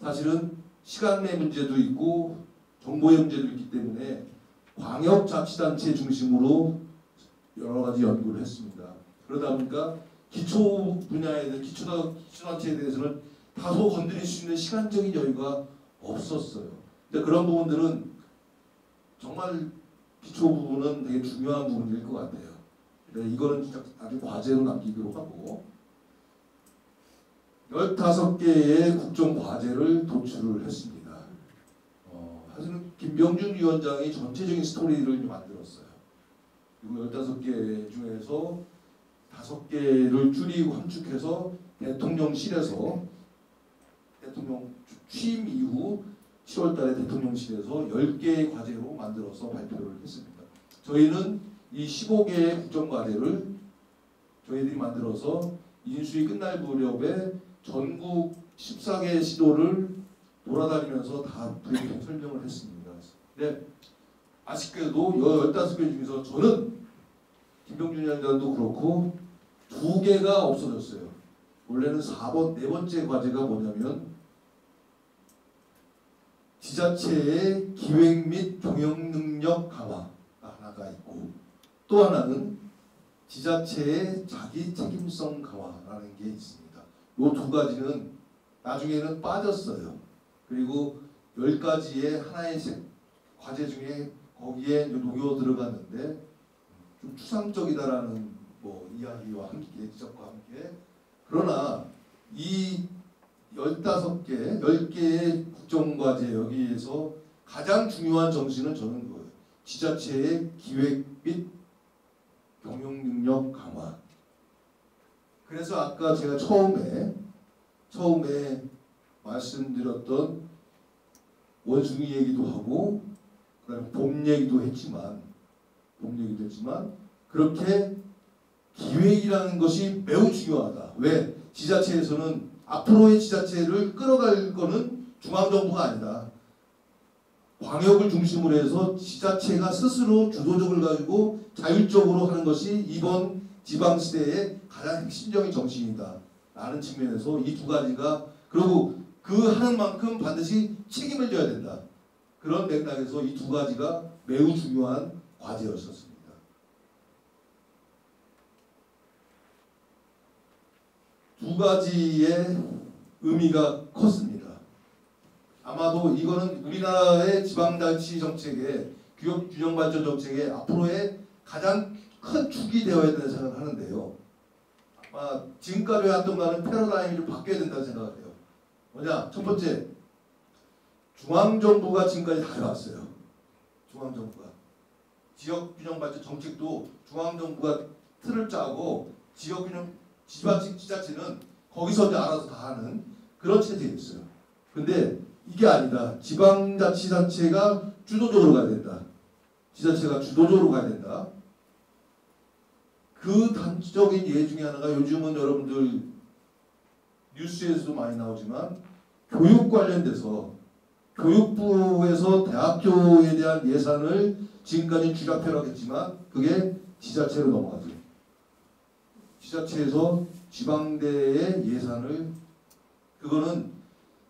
사실은 시간의 문제도 있고 정보의 문제도 있기 때문에 광역자치단체 중심으로 여러 가지 연구를 했습니다. 그러다 보니까 기초 분야에 대해 기초단체에 대해서는 다소 건드릴 수 있는 시간적인 여유가 없었어요. 근데 그런 부분들은 정말 기초 부분은 되게 중요한 부분일 것 같아요. 이거는 진짜 아주 과제로 남기기로 하고 15개의 국정과제를 도출을 했습니다. 사실은 김병준 위원장이 전체적인 스토리를 만들었어요. 그리고 15개 중에서 5개를 줄이고 함축해서 대통령실에서 대통령 취임 이후 7월 달에 대통령실에서 10개의 과제로 만들어서 발표를 했습니다. 저희는 이 15개의 국정과제를 저희들이 만들어서 인수위 끝날 무렵에 전국 14개 시도를 돌아다니면서 다 브리핑 설명을 했습니다. 근데 아쉽게도 15개 중에서 저는 김병준 위원장도 그렇고 2개가 없어졌어요. 원래는 4번째 과제가 뭐냐면 지자체의 기획 및 경영 능력 강화가 하나가 있고 또 하나는 지자체의 자기 책임성 강화라는 게 있습니다. 이 2가지는 나중에는 빠졌어요. 그리고 10가지의 하나의 과제 중에 거기에 녹여 들어갔는데 좀 추상적이다라는 이야기와 함께 지적과 함께 그러나 이 10개의 국정과제 여기에서 가장 중요한 정신은 저는 그거예요. 지자체의 기획 및 경영 능력 강화. 그래서 아까 제가 처음에 말씀드렸던 원숭이 얘기도 하고 그다음에 봄 얘기도 했지만 그렇게 기획이라는 것이 매우 중요하다. 왜? 지자체에서는 앞으로의 지자체를 끌어갈 거는 중앙정부가 아니다. 광역을 중심으로 해서 지자체가 스스로 주도적을 가지고 자율적으로 하는 것이 이번 지방시대의 가장 핵심적인 정신이다. 라는 측면에서 이 2가지가 그리고 그 하는 만큼 반드시 책임을 져야 된다. 그런 맥락에서 이 2가지가 매우 중요한 과제였었습니다. 2가지의 의미가 컸습니다. 아마도 이거는 우리나라의 지방자치 정책의 균형발전 정책의 앞으로의 가장 큰 축이 되어야 된다는 생각을 하는데요. 아마 지금까지 해왔던 거는 패러다임이 좀 바뀌어야 된다고 생각을 해요. 뭐냐? 첫 번째, 중앙정부가 지금까지 다 해왔어요. 중앙정부가. 지역균형발전 정책도 중앙정부가 틀을 짜고 지자체는 거기서 이제 알아서 다 하는 그런 체제였어요. 근데 이게 아니다. 지방자치단체가 주도적으로 가야 된다. 지자체가 주도적으로 가야 된다. 그 단적인 예 중에 하나가 요즘은 여러분들 뉴스에서도 많이 나오지만 교육 관련돼서 교육부에서 대학교에 대한 예산을 지금까지 쥐락펴락 했지만 그게 지자체로 넘어가죠. 지자체에서 지방대의 예산을 그거는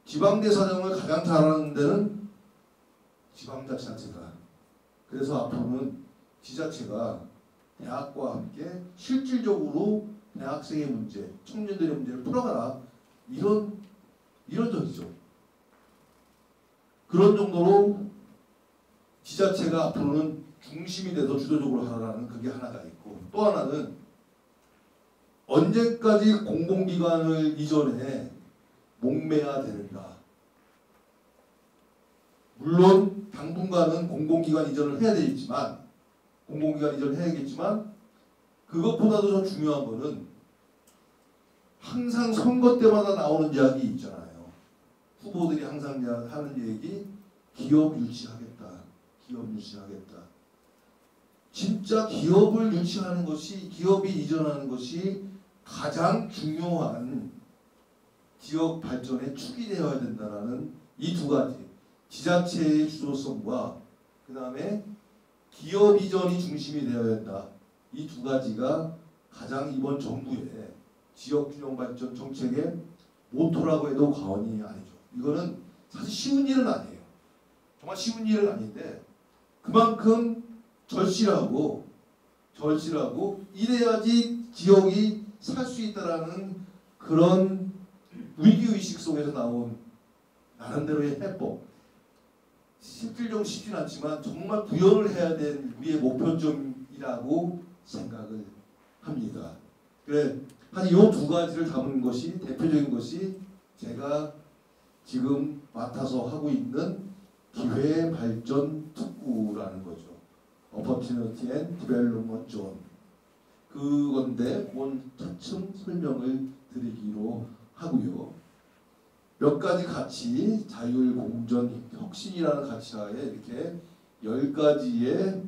지방대 사정을 가장 잘하는 데는 지방자치단체다. 그래서 앞으로는 지자체가 대학과 함께 실질적으로 대학생의 문제, 청년들의 문제를 풀어가라. 이런 적이죠. 그런 정도로 지자체가 앞으로는 중심이 돼서 주도적으로 하라는 그게 하나가 있고 또 하나는 언제까지 공공기관을 이전해 목매야 되는가. 물론 당분간은 공공기관 이전을 해야 되겠지만 그것보다도 더 중요한 거는 항상 선거 때마다 나오는 이야기 있잖아요. 후보들이 항상 하는 얘기 기업 유치하겠다. 진짜 기업을 유치하는 것이 기업이 이전하는 것이 가장 중요한 지역 발전의 축이 되어야 된다는 이 2가지 지자체의 주도성과 그 다음에 기업 이전이 중심이 되어야 한다. 이 2가지가 가장 이번 정부의 지역균형발전 정책의 모토라고 해도 과언이 아니죠. 이거는 사실 쉬운 일은 아니에요. 정말 쉬운 일은 아닌데 그만큼 절실하고 이래야지 지역이 살 수 있다라는 그런 위기의식 속에서 나온 나름대로의 해법. 실질적으로 쉽진 않지만 정말 구현을 해야 될 우리의 목표점이라고 생각을 합니다. 그래, 한 이 2가지를 담은 것이 대표적인 것이 제가 지금 맡아서 하고 있는 기회발전 특구라는 거죠. Opportunity and Development Zone. 그건데 차츰 설명을 드리기로 하고요. 몇 가지 가치, 자율, 공존, 혁신이라는 가치하에 이렇게 10가지의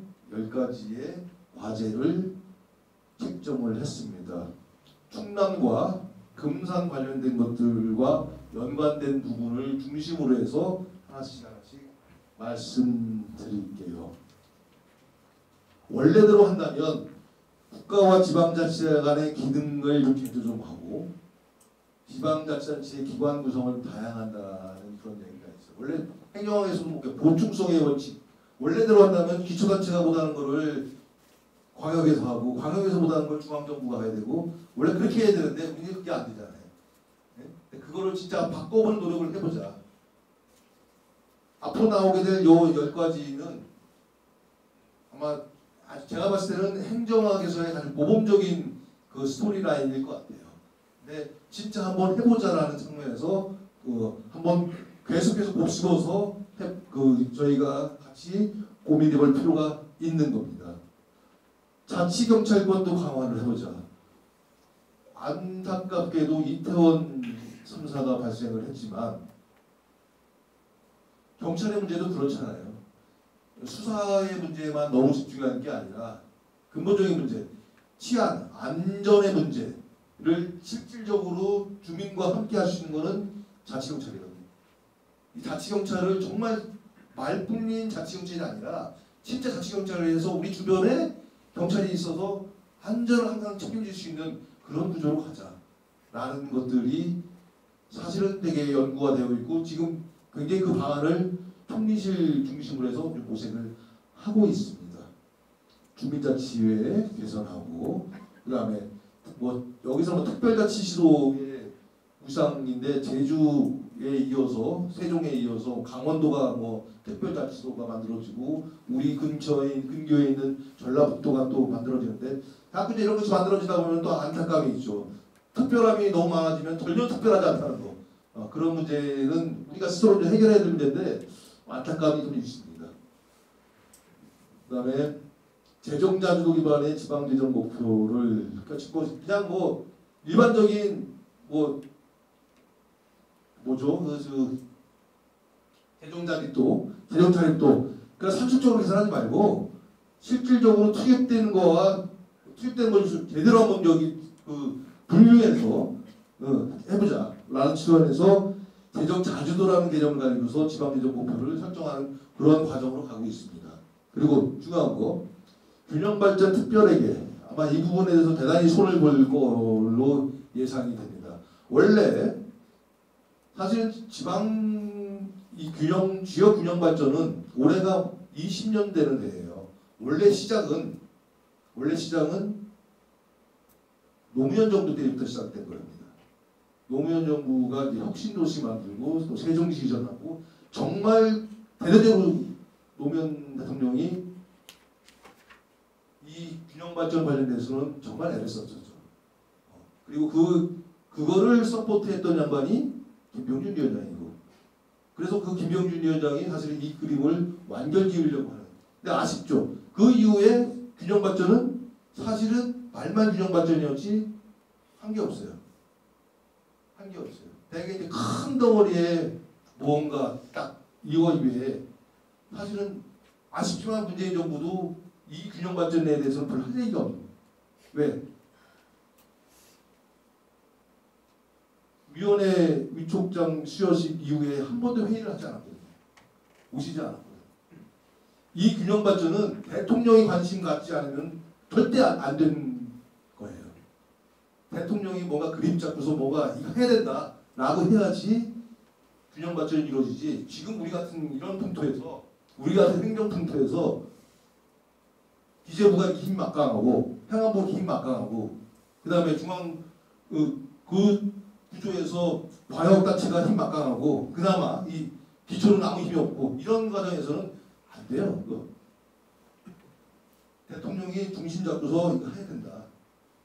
과제를 책정을 했습니다. 충남과 금산 관련된 것들과 연관된 부분을 중심으로 해서 하나씩 말씀드릴게요. 원래대로 한다면 국가와 지방자치제 간의 기능을 이렇게 조정하고 지방자치단체의 기관 구성을 다양한다는 그런 얘기가 있어요. 원래 행정학에서는 보충성의 원칙, 원래대로 한다면 기초단체가 못하는 거를 광역에서 하고 광역에서 못하는 걸 중앙정부가 해야 되고 원래 그렇게 해야 되는데 우리는 그게 안 되잖아요. 네? 그거를 진짜 바꿔보는 노력을 해보자. 앞으로 나오게 될 요 10가지는 아마 제가 봤을 때는 행정학에서의 가장 모범적인 그 스토리라인일 것 같아요. 근데 진짜 한번 해보자라는 측면에서 한번 계속해서 곱씹어서 저희가 같이 고민해볼 필요가 있는 겁니다. 자치경찰권도 강화를 해보자. 안타깝게도 이태원 3사가 발생을 했지만 경찰의 문제도 그렇잖아요. 수사의 문제만 너무 집중하는 게 아니라 근본적인 문제, 치안, 안전의 문제를 실질적으로 주민과 함께 할 수 있는 것은 자치경찰이거든요. 이 자치경찰을 정말 말뿐인 자치경찰이 아니라 진짜 자치경찰을 해서 우리 주변에 경찰이 있어서 안전을 항상 책임질 수 있는 그런 구조로 가자라는 것들이 사실은 되게 연구가 되어 있고 지금 굉장히 그 방안을 총리실 중심으로 해서 고생을 하고 있습니다. 주민자치회 개선하고 그다음에 뭐 여기서는 특별자치시도의 우상인데 제주에 이어서 세종에 이어서 강원도가 뭐 특별자치도가 만들어지고 우리 근처에 근교에 있는 전라북도가 또 만들어지는데 가끔 이런 것이 만들어지다 보면 또 안타까움이 있죠. 특별함이 너무 많아지면 전혀 특별하지 않다는 거. 그런 문제는 우리가 스스로 좀 해결해야 될 문제인데 안타까움이 좀 있습니다. 그다음에 재정자주도 기반의 지방재정 목표를 그냥 뭐 일반적인 재정자립도 그러니까 상식적으로 계산하지 말고 실질적으로 투입되는 거와 투입되는 걸 제대로 한번 분류해서 해보자라는 측면에서 재정자주도라는 개념을 가지고서 지방재정 목표를 설정하는 그런 과정으로 가고 있습니다. 그리고 중요한 거 균형발전 특별회계 아마 이 부분에 대해서 대단히 손을 볼 걸로 예상이 됩니다. 원래 사실은 지역 균형 발전은 올해가 20년 되는 해예요. 원래 시작은 노무현 정부 때부터 시작된 겁니다. 노무현 정부가 이제 혁신도시 만들고 또 세종시 이전하고 정말 대대적으로 노무현 대통령이 이 균형 발전 관련돼서는 정말 애를 썼죠. 그리고 그거를 서포트했던 양반이 김병준 위원장이고, 그래서 그 김병준 위원장이 사실 이 그림을 완결 지으려고 하는. 근데 아쉽죠. 그 이후에 균형 발전은 사실은 말만 균형 발전이었지 한 게 없어요. 대개 이제 큰 덩어리에 무언가 딱 이거 이외에 사실은 아쉽지만 문재인 정부도 이 균형 발전에 대해서는 별로 할 얘기가 없는 거예요. 왜? 위원회 위촉장 수여식 이후에 한 번도 회의를 하지 않았거든요. 오시지 않았거든요. 이 균형 발전은 대통령이 관심 갖지 않으면 절대 안 되는 거예요. 대통령이 뭔가 그림 잡고서 뭐가 이거 해야 된다라고 해야지 균형 발전이 이루어지지. 지금 우리 같은 이런 풍토에서, 우리 같은 행정 풍토에서 기재부가 힘 막강하고 행안부가 힘 막강하고 그 다음에 중앙 그 구조에서 광역단체가 힘 막강하고 그나마 이 기초는 아무 힘이 없고 이런 과정에서는 안 돼요. 이거. 대통령이 중심 잡고서 이거 해야 된다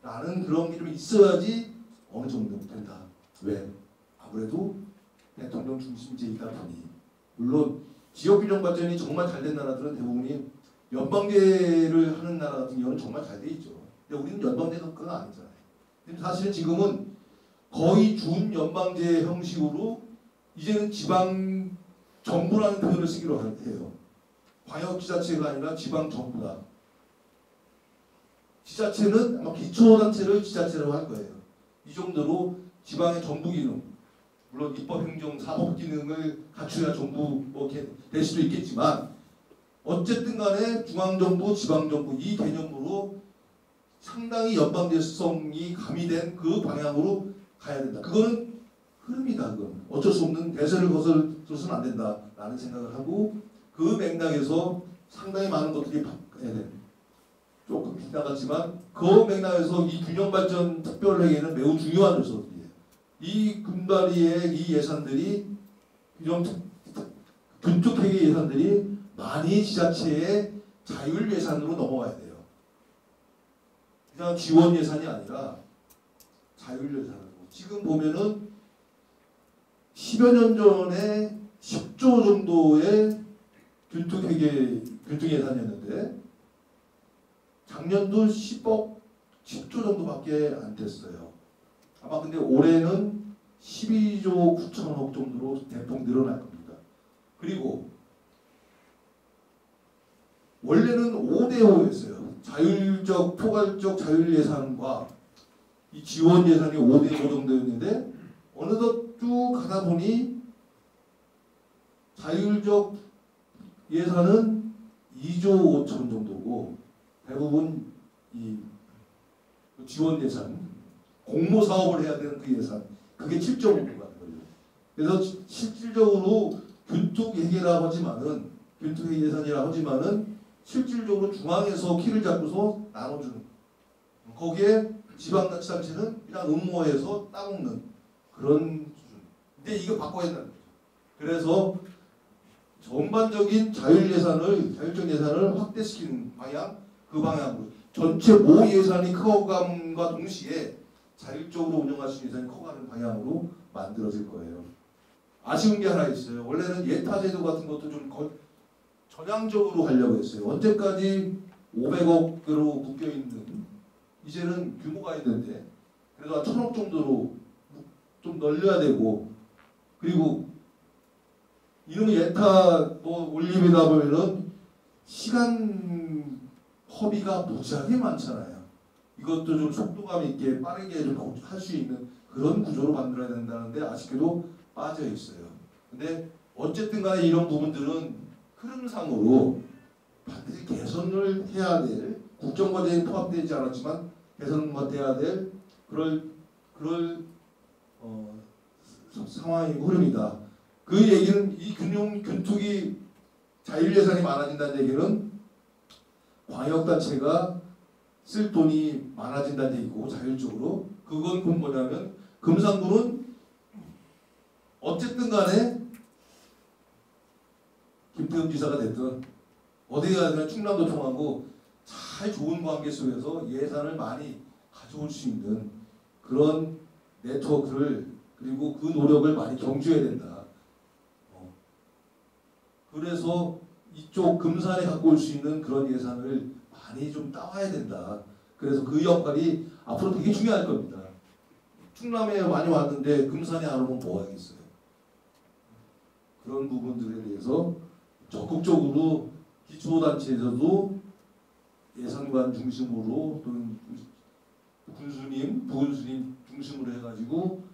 라는 그런 게 좀 있어야지 어느 정도 된다. 왜? 아무래도 대통령 중심제이다 보니. 물론 지역균형 발전이 정말 잘 된 나라들은 대부분이 연방제를 하는 나라 같은 경우는 정말 잘 돼 있죠. 근데 우리는 연방제 국가가 아니잖아요. 근데 사실은 지금은 거의 준 연방제 형식으로 이제는 지방 정부라는 표현을 쓰기로 해요. 광역지자체가 아니라 지방 정부다. 지자체는 아마 기초단체를 지자체라고 할 거예요. 이 정도로 지방의 정부 기능, 물론 입법, 행정, 사법 기능을 갖춰야 정부 될 수도 있겠지만 어쨌든 간에 중앙정부, 지방정부 이 개념으로 상당히 연방제성이 가미된 그 방향으로 가야 된다. 그거는 흐름이다. 그건 어쩔 수 없는 대세를 거슬러서는 안 된다라는 생각을 하고 그 맥락에서 상당히 많은 것들이 바뀌어야 돼. 조금 빗나갔지만 그 맥락에서 이 균형발전 특별회계는 매우 중요한 요소들이에요. 이 금발이의 이 예산들이 균특회계 예산들이 많이 지자체의 자율 예산으로 넘어와야 돼요. 그냥 지원 예산이 아니라 자율 예산으로. 지금 보면은 10여 년 전에 10조 정도의 균특 예산이었는데 작년도 10조 정도밖에 안 됐어요. 아마 근데 올해는 12조 9천억 정도로 대폭 늘어날 겁니다. 그리고 원래는 5대5였어요. 자율적, 포괄적 자율 예산과 이 지원 예산이 5대5 정도였는데 어느덧 쭉 가다 보니 자율적 예산은 2조 5천 정도고 대부분 이 지원 예산, 공모 사업을 해야 되는 그 예산, 그게 7.5%가 거예요. 그래서 실질적으로 균특회계라고 하지만은 균특회계 예산이라고 하지만은 실질적으로 중앙에서 키를 잡고서 나눠주는 거기에 지방자치단체는 그냥 음모해서 따먹는 그런 수준. 근데 이거 바꿔야 된다는 거죠. 그래서 전반적인 자율적 예산을 확대시키는 방향, 그 방향으로 전체 모 예산이 커감과 동시에 자율적으로 운영할 수 있는 예산이 커가는 방향으로 만들어질 거예요. 아쉬운 게 하나 있어요. 원래는 예타제도 같은 것도 좀 전향적으로 하려고 했어요. 언제까지 500억으로 묶여있는 이제는 규모가 있는데 그래도 한 1,000억 정도로 좀 늘려야 되고 그리고 이놈의 예타 올리다 보면은 시간 허비가 무지하게 많잖아요. 이것도 좀 속도감 있게 빠르게 좀 할 수 있는 그런 구조로 만들어야 된다는데 아쉽게도 빠져 있어요. 근데 어쨌든 간에 이런 부분들은 흐름상으로 반드시 개선을 해야 될 국정과제에 포함되지 않았지만 개선돼야 될 그럴 상황이고 흐름이다. 그 얘기는 이 균특이 자율예산이 많아진다는 얘기는 광역단체가 쓸 돈이 많아진다는 얘기고 자율적으로 그건 뭐냐면 금산구는 어쨌든 간에 김태흠 지사가 됐든 어디 가든 충남도 통하고 잘 좋은 관계 속에서 예산을 많이 가져올 수 있는 그런 네트워크를 그리고 그 노력을 많이 경주해야 된다. 그래서 이쪽 금산에 갖고 올 수 있는 그런 예산을 많이 좀 따와야 된다. 그래서 그 역할이 앞으로 되게 중요할 겁니다. 충남에 많이 왔는데 금산에 안 오면 뭐 하겠어요. 그런 부분들에 대해서 적극적으로 기초단체에서도 예산관 중심으로 또는 군수님, 부군수님 중심으로 해가지고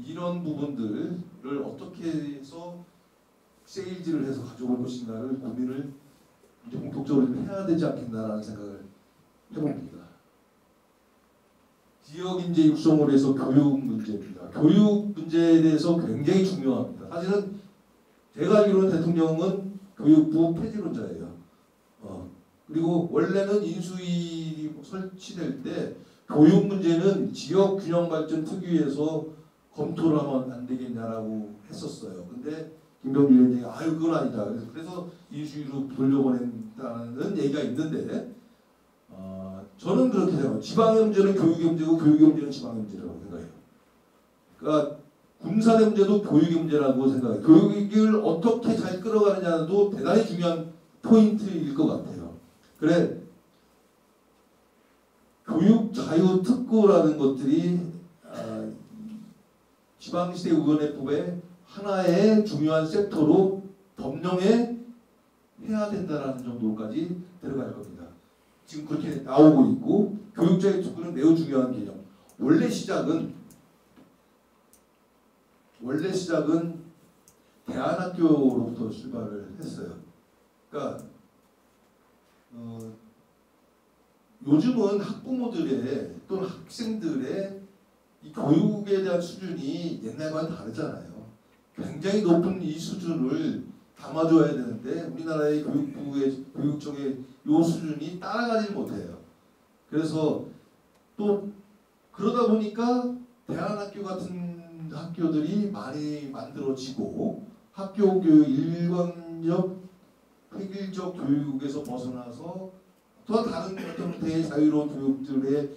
이런 부분들을 어떻게 해서 세일즈를 해서 가져올 것인가를 고민을 이제 본격적으로 해야 되지 않겠나라는 생각을 해봅니다. 지역인재 육성을 해서 교육 문제입니다. 교육 문제에 대해서 굉장히 중요합니다. 사실은 제가 알기로는 대통령은 교육부 폐지론자예요. 그리고 원래는 인수위 설치될 때 교육 문제는 지역 균형 발전 특위에서 검토를 하면 안 되겠냐라고 했었어요. 근데 김병주 위원장이 아유 그건 아니다. 그래서 인수위로 돌려보낸다는 얘기가 있는데 저는 그렇게 생각해요. 지방의 문제는 교육의 문제고 교육의 문제는 지방의 문제라고 생각해요. 그러니까 군산의 문제도 교육의 문제라고 생각해요. 교육을 어떻게 잘 끌어가느냐도 대단히 중요한 포인트일 것 같아요. 그래 교육 자유 특구라는 것들이 지방시대위원회법에 하나의 중요한 섹터로 점령해 해야 된다라는 정도까지 들어갈 겁니다. 지금 그렇게 나오고 있고 교육자의 특구는 매우 중요한 개념. 원래 시작은 대안학교로부터 출발을 했어요. 그러니까 요즘은 학부모들의 또는 학생들의 이 교육에 대한 수준이 옛날과는 다르잖아요. 굉장히 높은 이 수준을 담아줘야 되는데 우리나라의 교육 쪽의 이 수준이 따라가지 못해요. 그래서 또 그러다 보니까 대안학교 같은 학교들이 많이 만들어지고 학교 교육 일관적 획일적 교육에서 벗어나서 또 다른 어떤 대자유로운 교육들의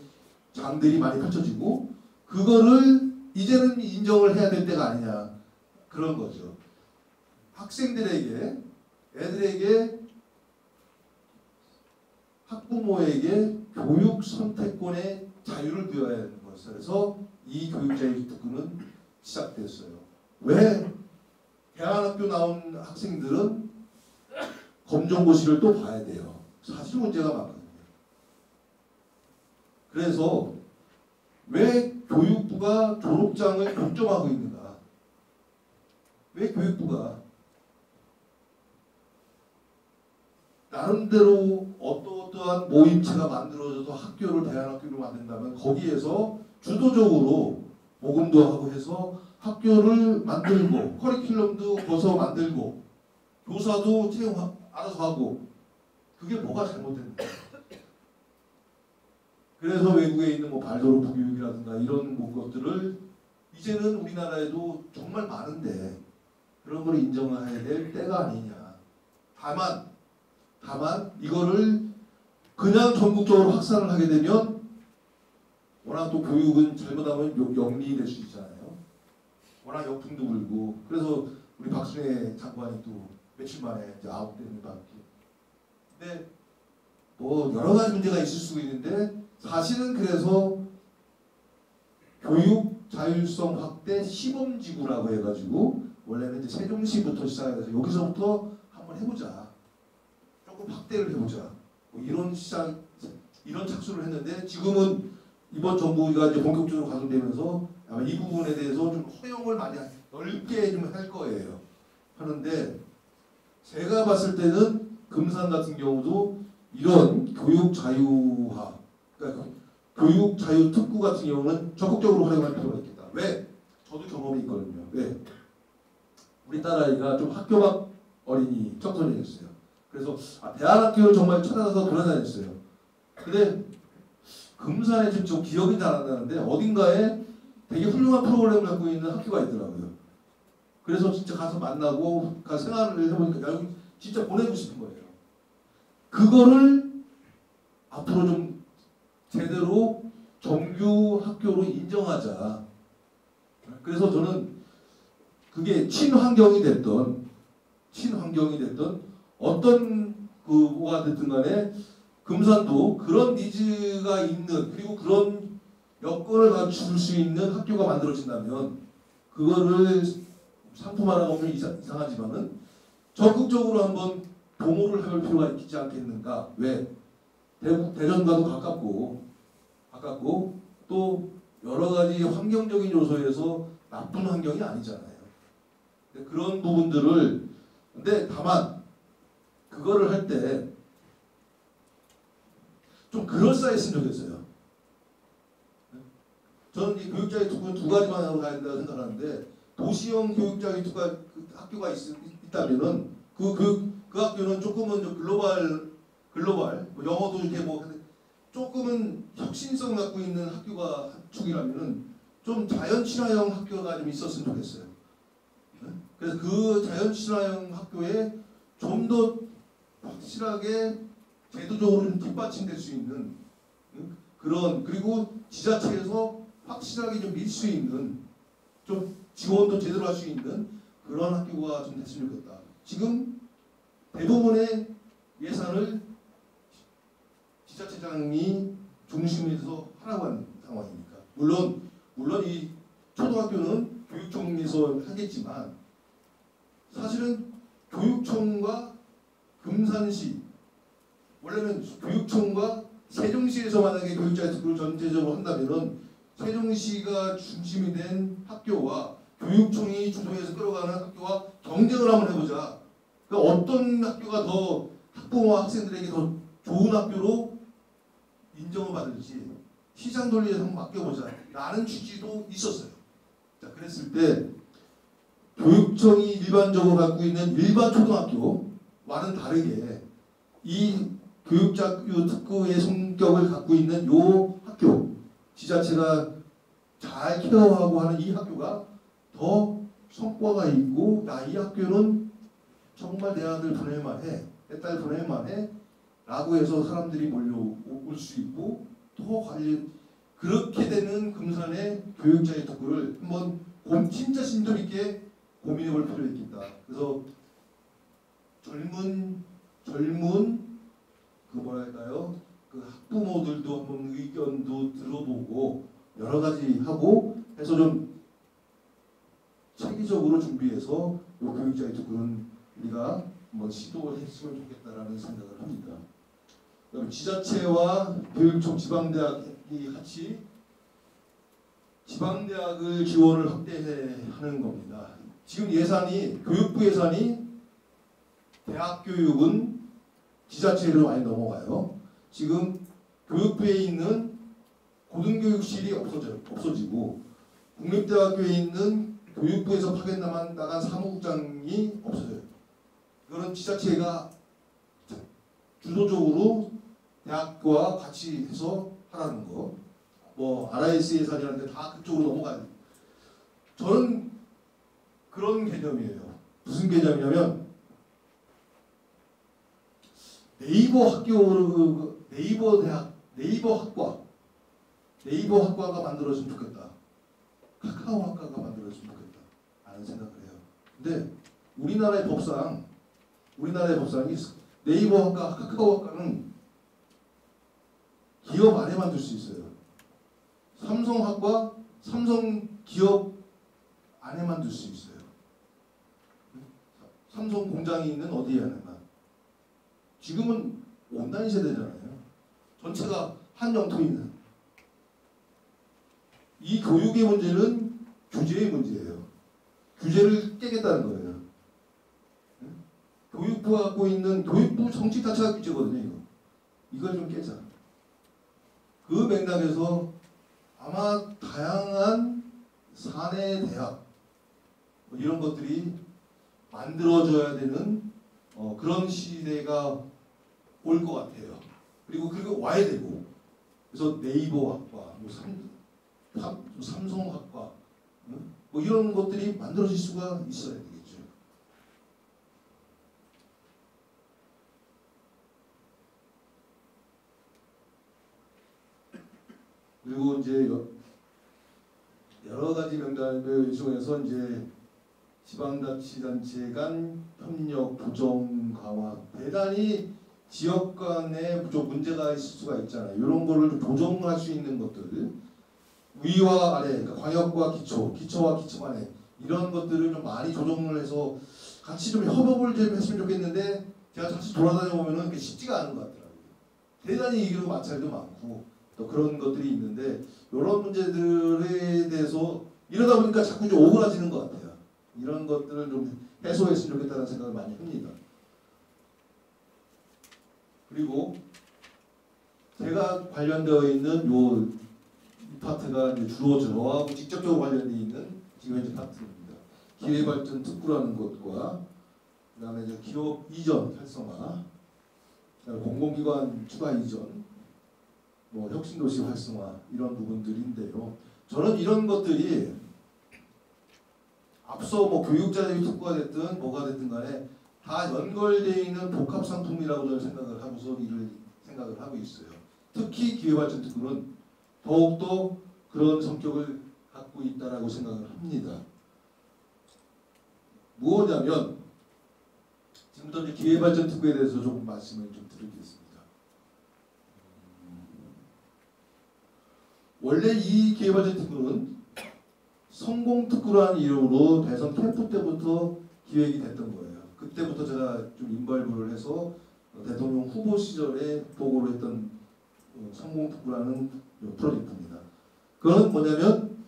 장들이 많이 펼쳐지고 그거를 이제는 인정을 해야 될 때가 아니냐 그런 거죠. 학생들에게 애들에게 학부모에게 교육 선택권의 자유를 부여해야 하는 것을 그래서 이 교육자유 특구는 시작됐어요. 왜 대안학교 나온 학생들은 검정고시를 또 봐야 돼요. 사실 문제가 많거든요. 그래서 왜 교육부가 졸업장을 독점하고 있는가? 왜 교육부가 나름대로 어떠한 모임체가 만들어져서 학교를 대안학교로 만든다면 거기에서 주도적으로 모금도 하고 해서 학교를 만들고 커리큘럼도 거서 만들고 교사도 채용 알아서 하고 그게 뭐가 잘못됐는가? 그래서 외국에 있는 뭐 발도로 부교육이라든가 이런 것들을 이제는 우리나라에도 정말 많은데 그런 걸 인정해야 될 때가 아니냐. 다만 이거를 그냥 전국적으로 확산을 하게 되면 워낙 또 교육은 잘못하면 영리될 수 있잖아요. 워낙 역풍도 불고 그래서 우리 박순애 장관이 또 며칠 만에 이제 아웃되는 바퀴. 근데 뭐 여러 가지 문제가 있을 수 있는데 사실은 그래서 교육 자율성 확대 시범지구라고 해가지고 원래는 이제 세종시부터 시작해서 여기서부터 한번 해보자. 조금 확대를 해보자. 뭐 이런 착수를 했는데 지금은 이번 정부가 이제 본격적으로 가동되면서 아마 이 부분에 대해서 좀 허용을 많이 넓게 좀 할 거예요. 하는데 제가 봤을 때는 금산 같은 경우도 이런 교육 자유화, 그러니까 교육 자유 특구 같은 경우는 적극적으로 활용할 필요가 있겠다. 왜? 저도 경험이 있거든요. 왜? 우리 딸아이가 좀 학교 밖 어린이 청소년이었어요. 그래서 대안학교를 정말 찾아서 돌아다녔어요. 근데 금산에 지금 저 기억이 잘 안 나는데 어딘가에 되게 훌륭한 프로그램을 갖고 있는 학교가 있더라고요. 그래서 진짜 가서 만나고 생활을 해보니까 야, 여기 진짜 보내고 싶은 거예요. 그거를 앞으로 좀 제대로 정규 학교로 인정하자. 그래서 저는 그게 친환경이 됐던 어떤 뭐가 됐든 간에 금산도 그런 니즈가 있는 그리고 그런 여건을 갖출 수 있는 학교가 만들어진다면 그거를 상품화라고 하면 이상하지만은 적극적으로 한번 도모를 할 필요가 있지 않겠는가. 왜? 대전과도 가깝고 또 여러 가지 환경적인 요소에서 나쁜 환경이 아니잖아요. 그런 부분들을 근데 다만 그거를 할 때 좀 그럴싸했으면 좋겠어요. 저는 이 교육자의 특구는 두 가지만 하고 가야 된다고 생각하는데 도시형 교육자의 특구가 학교가 있다면은 그 학교는 조금은 글로벌 뭐 영어도 이렇게 뭐 조금은 혁신성 갖고 있는 학교가 축이라면은 좀 자연 친화형 학교가 좀 있었으면 좋겠어요. 그래서 그 자연 친화형 학교에 좀 더 확실하게 제도적으로 좀 뒷받침될 수 있는 그런 그리고 지자체에서 확실하게 좀 밀 수 있는 좀 지원도 제대로 할 수 있는 그런 학교가 좀 됐으면 좋겠다. 지금 대부분의 예산을 지자체장이 중심에서 하라고 하는 상황이니까 물론 이 초등학교는 교육청에서 하겠지만 사실은 교육청과 금산시, 원래는 교육청과 세종시에서 만약에 교육자의 특구를 전체적으로 한다면은 세종시가 중심이 된 학교와 교육청이 주도해서 끌어가는 학교와 경쟁을 한번 해보자. 그러니까 어떤 학교가 더 학부모와 학생들에게 더 좋은 학교로 인정을 받을지 시장 논리에서 한번 맡겨보자 라는 취지도 있었어요. 자, 그랬을 때 교육청이 일반적으로 갖고 있는 일반 초등학교와는 다르게 이 교육자료 특구의 성격을 갖고 있는 요 학교, 지자체가 잘 케어하고 하는 이 학교가 더 성과가 있고, 나 이 학교는 정말 내 아들 보낼만해, 내 딸 보낼만해 라고 해서 사람들이 몰려올 수 있고, 더 관리, 그렇게 되는 금산의 교육자의 특구를 한번 진짜 심도 있게 고민해 볼 필요가 있겠다. 그래서 젊은 그 뭐랄까요, 그 학부모들도 한번 의견도 들어보고 여러 가지 하고 해서 좀 체계적으로 준비해서 요 교육자의 특구는 우리가 뭐 시도를 했으면 좋겠다라는 생각을 합니다. 그다음에 지자체와 교육청, 지방대학이 같이 지방대학을 지원을 확대하는 겁니다. 지금 예산이, 교육부 예산이 대학 교육은 지자체로 많이 넘어가요. 지금 교육부에 있는 고등교육실이 없어지고 국립대학교에 있는 교육부에서 파견 나간 사무국장이 없어져요. 이거는 지자체가 주도적으로 대학과 같이 해서 하라는 거. 뭐 RIS 예산이라는데 다 그쪽으로 넘어가요. 저는 그런 개념이에요. 무슨 개념이냐면 네이버 학교, 네이버 대학, 네이버 학과가 만들어지면 좋겠다. 카카오 학과가 만들어지면 좋겠다. 라는 생각을 해요. 근데 우리나라의 법상이 네이버 학과, 카카오 학과는 기업 안에 만들 수 있어요. 삼성학과, 삼성 기업 안에 만들 수 있어요. 삼성 공장이 있는 어디에 하나. 지금은 온라인 세대잖아요. 전체가 한 영토있는. 이 교육의 문제는 규제의 문제예요. 규제를 깨겠다는 거예요. 교육부가 갖고 있는 교육부 정책 자체가 규제거든요. 이걸 좀 깨자. 그 맥락에서 아마 다양한 사내 대학 뭐 이런 것들이 만들어져야 되는 그런 시대가 올 것 같아요. 그리고 와야 되고, 그래서 네이버 학과, 삼성 학과, 뭐 이런 것들이 만들어질 수가 있어야 되겠죠. 그리고 이제 여러 가지 명단을 중에서 이제 지방자치단체 간 협력 조정 강화, 대단히 지역 간에 좀 문제가 있을 수가 있잖아요. 이런 거를 좀 조정할 수 있는 것들, 위와 아래, 그러니까 광역과 기초, 기초와 기초 간에 이런 것들을 좀 많이 조정을 해서 같이 좀 협업을 좀 했으면 좋겠는데, 제가 다시 돌아다녀 보면은 그게 쉽지가 않은 것 같더라고요. 대단히 이기고 마찰도 많고 또 그런 것들이 있는데, 이런 문제들에 대해서 이러다 보니까 자꾸 좀 오그라지는 것 같아요. 이런 것들을 좀 해소했으면 좋겠다는 생각을 많이 합니다. 그리고 제가 관련되어 있는 요 파트가 이제 주로 저하고 직접적으로 관련되어 있는 지금 현재 파트입니다. 기회발전 특구라는 것과 그다음에 이제 기업 이전 활성화, 그다음에 공공기관 추가 이전, 뭐 혁신도시 활성화 이런 부분들인데요. 저는 이런 것들이 앞서 뭐 교육자료 특구가 됐든 뭐가 됐든 간에 다 연결되어 있는 복합 상품이라고 저는 생각을 하고서 생각을 하고 있어요. 특히 기회발전 특구는 더욱더 그런 성격을 갖고 있다라고 생각을 합니다. 무엇이냐면 지금부터 이제 기회발전 특구에 대해서 조금 말씀을 좀 드리겠습니다. 원래 이 기회발전 특구는 성공특구라는 이름으로 대선 캠프 때부터 기획이 됐던 거예요. 그때부터 제가 좀 인발부를 해서 대통령 후보 시절에 보고를 했던 성공특구라는 프로젝트입니다. 그건 뭐냐면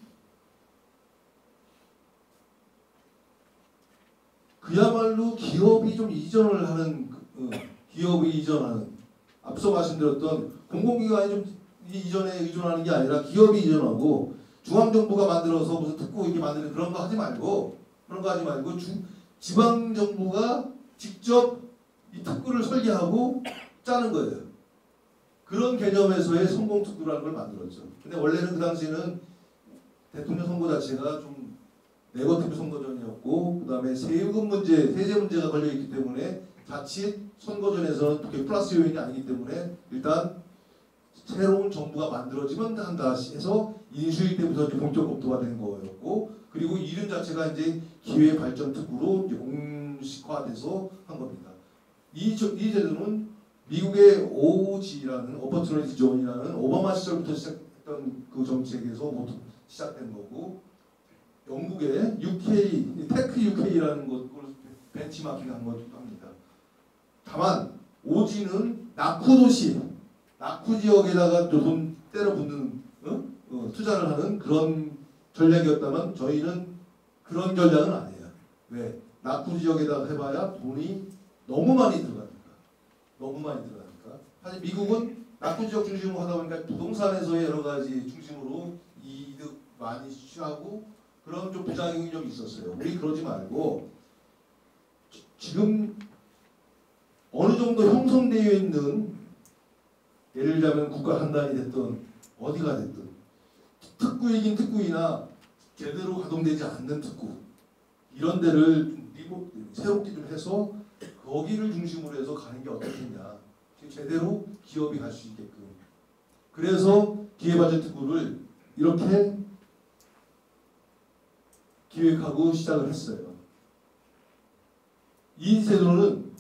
그야말로 기업이 좀 이전을 하는 기업이 이전하는 앞서 말씀드렸던 공공기관이 좀 이전에 의존하는 게 아니라 기업이 이전하고 중앙정부가 만들어서 무슨 특구 이렇게 만드는 그런 거 하지 말고 지방정부가 직접 이 특구를 설계하고 짜는 거예요. 그런 개념에서의 성공특구라는 걸 만들었죠. 근데 원래는 그 당시에는 대통령 선거 자체가 좀 네거티브 선거전이었고 그 다음에 세금 문제, 세제 문제가 걸려있기 때문에 자칫 선거전에서는 그게 플러스 요인이 아니기 때문에 일단 새로운 정부가 만들어지면 한다 해서 인수위 때부터 이제 본격 검토가 된 거였고 그리고 이름 자체가 이제 기회발전특구로 이제 공식화돼서 한 겁니다. 이 제도는 미국의 OG라는 오퍼튜니티 존이라는 오바마 시절부터 시작했던 그 정책에서 모두 시작된 거고 영국의 UK, 테크 UK라는 것을 벤치마킹한 것도 합니다. 다만 OG는 낙후 도시, 낙후 지역에다가 돈 때려 붓는 투자를 하는 그런 전략이었다면 저희는 그런 전략은 아니에요. 왜? 낙후 지역에다가 해봐야 돈이 너무 많이 들어가니까. 너무 많이 들어가니까. 사실 미국은 낙후 지역 중심으로 하다 보니까 부동산에서의 여러 가지 중심으로 이득 많이 취하고 그런 좀 부작용이 좀 있었어요. 우리 그러지 말고 지금 어느 정도 형성되어 있는 예를 들자면 국가 판단이 됐든 어디가 됐든 특구이긴 특구이나 제대로 가동되지 않는 특구 이런 데를 새롭게 좀 해서 거기를 중심으로 해서 가는 게 어떻겠냐. 제대로 기업이 갈 수 있게끔. 그래서 기회발전특구를 이렇게 기획하고 시작을 했어요. 이 제도는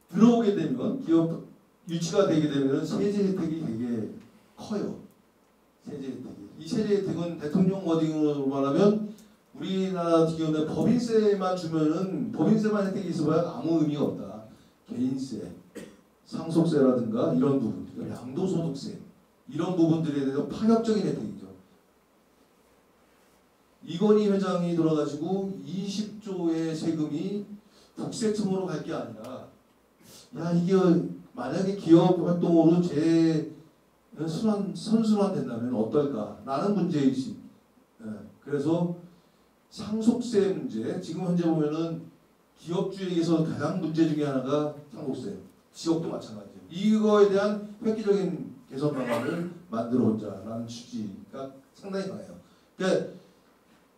들어오게 되면 기업 유치가 되게 되면 세제 혜택이 되게 커요. 세제 혜택이. 이 세제 혜택은 대통령 워딩으로 말하면 우리나라 같은 경우는 법인세만 주면은 법인세만 혜택이 있어봐야 아무 의미가 없다. 개인세, 상속세라든가 이런 부분들, 양도소득세 이런 부분들에 대해서 파격적인 혜택이죠. 이건희 회장이 들어가지고 20조의 세금이 국세청으로 갈 게 아니라 야 이게 만약에 기업 활동으로 선순환된다면 어떨까? 라는 문제의식. 그래서 상속세 문제, 지금 현재 보면은 기업주에게서 가장 문제 중에 하나가 상속세. 지역도 마찬가지예요. 이거에 대한 획기적인 개선 방안을 만들어보자라는 취지가 상당히 강해요. 그러니까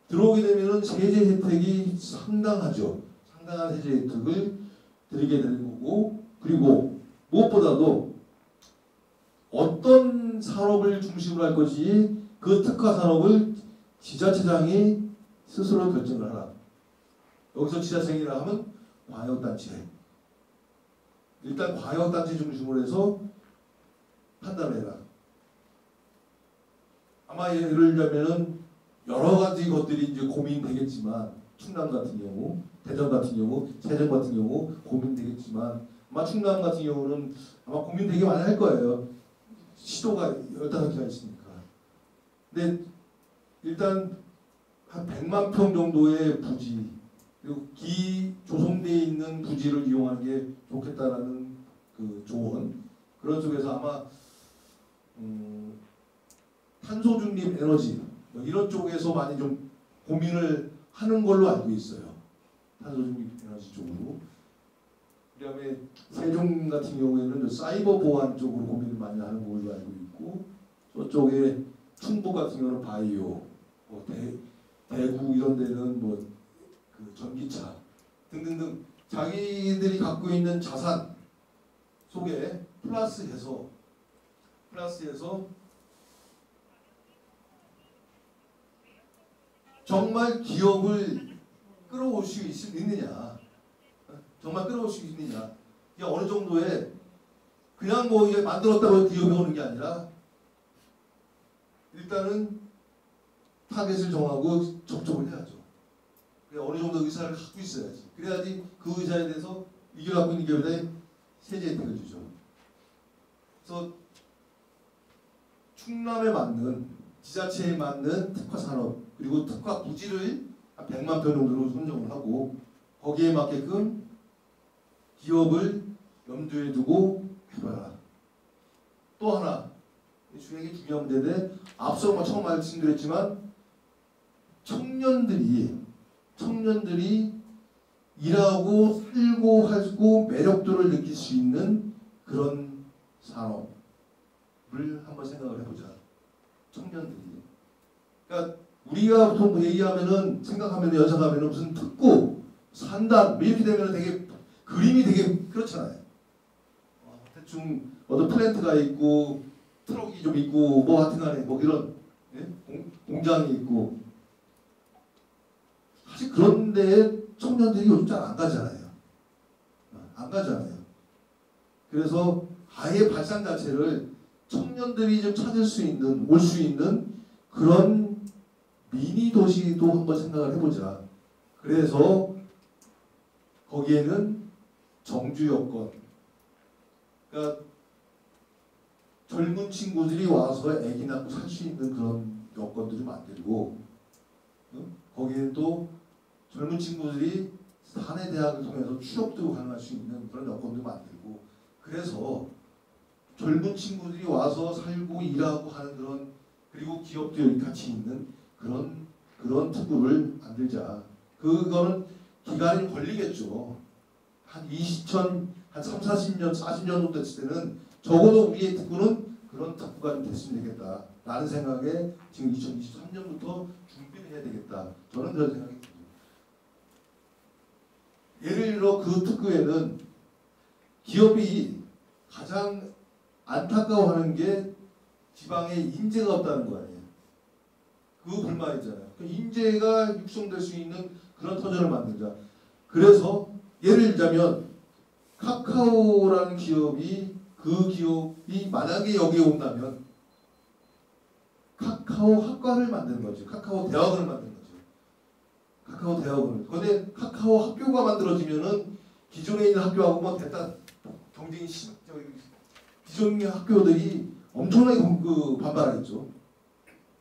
들어오게 되면은 세제 혜택이 상당하죠. 상당한 세제 혜택을 드리게 되는 거고, 그리고 무엇보다도 어떤 산업을 중심으로 할 것이 그 특화 산업을 지자체장이 스스로 결정을 하라. 여기서 지자체장이라 하면 광역단체. 일단 광역단체 중심으로 해서 판단을 해라. 아마 예를 들자면은 여러 가지 것들이 이제 고민되겠지만 충남 같은 경우, 대전 같은 경우, 세종 같은 경우 고민되겠지만 아마 충남 같은 경우는 아마 고민 되게 많이 할 거예요. 시도가 15개가 있으니까. 근데 일단 한 100만 평 정도의 부지 그리고 조성되어 있는 부지를 이용하는 게 좋겠다라는 그 조언 그런 속에서 아마 탄소 중립 에너지 뭐 이런 쪽에서 많이 좀 고민을 하는 걸로 알고 있어요. 탄소 중립 에너지 쪽으로. 그다음에 세종 같은 경우에는 사이버 보안 쪽으로 고민을 많이 하는 걸로 알고 있고 저쪽에 충북 같은 경우는 바이오, 뭐 대구 이런 데는 뭐 그 전기차 등등등 자기들이 갖고 있는 자산 속에 플러스해서 정말 기업을 끌어올 수 있느냐, 정말 끌어올 수 있느냐. 이게 어느 정도의 그냥 뭐 이게 만들었다고 기업이 오는 게 아니라 일단은 타겟을 정하고 접촉을 해야죠. 어느 정도 의사를 갖고 있어야지. 그래야지 그 의사에 대해서 이게 갖고 있는 기업에 세제 혜택을 주죠. 그래서 충남에 맞는 지자체에 맞는 특화 산업 그리고 특화 부지를 한 100만 평 정도로 선정을 하고 거기에 맞게끔 기업을 염두에 두고 해봐라. 또 하나 중요한 문제인데 앞서 처음 말씀드렸지만 청년들이 일하고 살고 하고 매력도를 느낄 수 있는 그런 산업을 한번 생각을 해보자. 청년들이. 그러니까 우리가 보통 얘기하면은 생각하면 연상하면은 무슨 특구, 산단 이렇게 되면 되게 그림이 되게 그렇잖아요. 대충 어떤 플랜트가 있고 트럭이 좀 있고 뭐 하여튼간에 뭐 이런 공장이 있고 사실 그런데 청년들이 요즘 잘 안 가잖아요. 안 가잖아요. 그래서 아예 발상 자체를 청년들이 좀 찾을 수 있는, 올 수 있는 그런 미니 도시도 한번 생각을 해보자. 그래서 거기에는 정주 여건, 그러니까 젊은 친구들이 와서 아기 낳고 살 수 있는 그런 여건들을 만들고, 거기에 또 젊은 친구들이 사내 대학을 통해서 취업도 가능할 수 있는 그런 여건도 만들고, 그래서 젊은 친구들이 와서 살고 일하고 하는 그런, 그리고 기업도 같이 있는 그런 특구를 만들자. 그거는 기간이 걸리겠죠. 한 3, 40년, 40년 정도 됐을 때는 적어도 우리의 특구는 그런 특구가 좀 됐으면 되겠다. 라는 생각에 지금 2023년부터 준비를 해야 되겠다. 저는 그런 생각이 듭니다. 예를 들어 그 특구에는 기업이 가장 안타까워하는 게 지방에 인재가 없다는 거 아니에요. 그 불만이잖아요. 인재가 육성될 수 있는 그런 터전을 만들자. 그래서 예를 들자면 카카오라는 기업이 그 기업이 만약에 여기에 온다면 카카오 학과를 만드는 거죠. 카카오 대학원을 만드는 거죠. 카카오 대학원을. 그런데 카카오 학교가 만들어지면은 기존에 있는 학교하고 뭐 대단 경쟁이 기존 학교들이 엄청나게 반발하겠죠.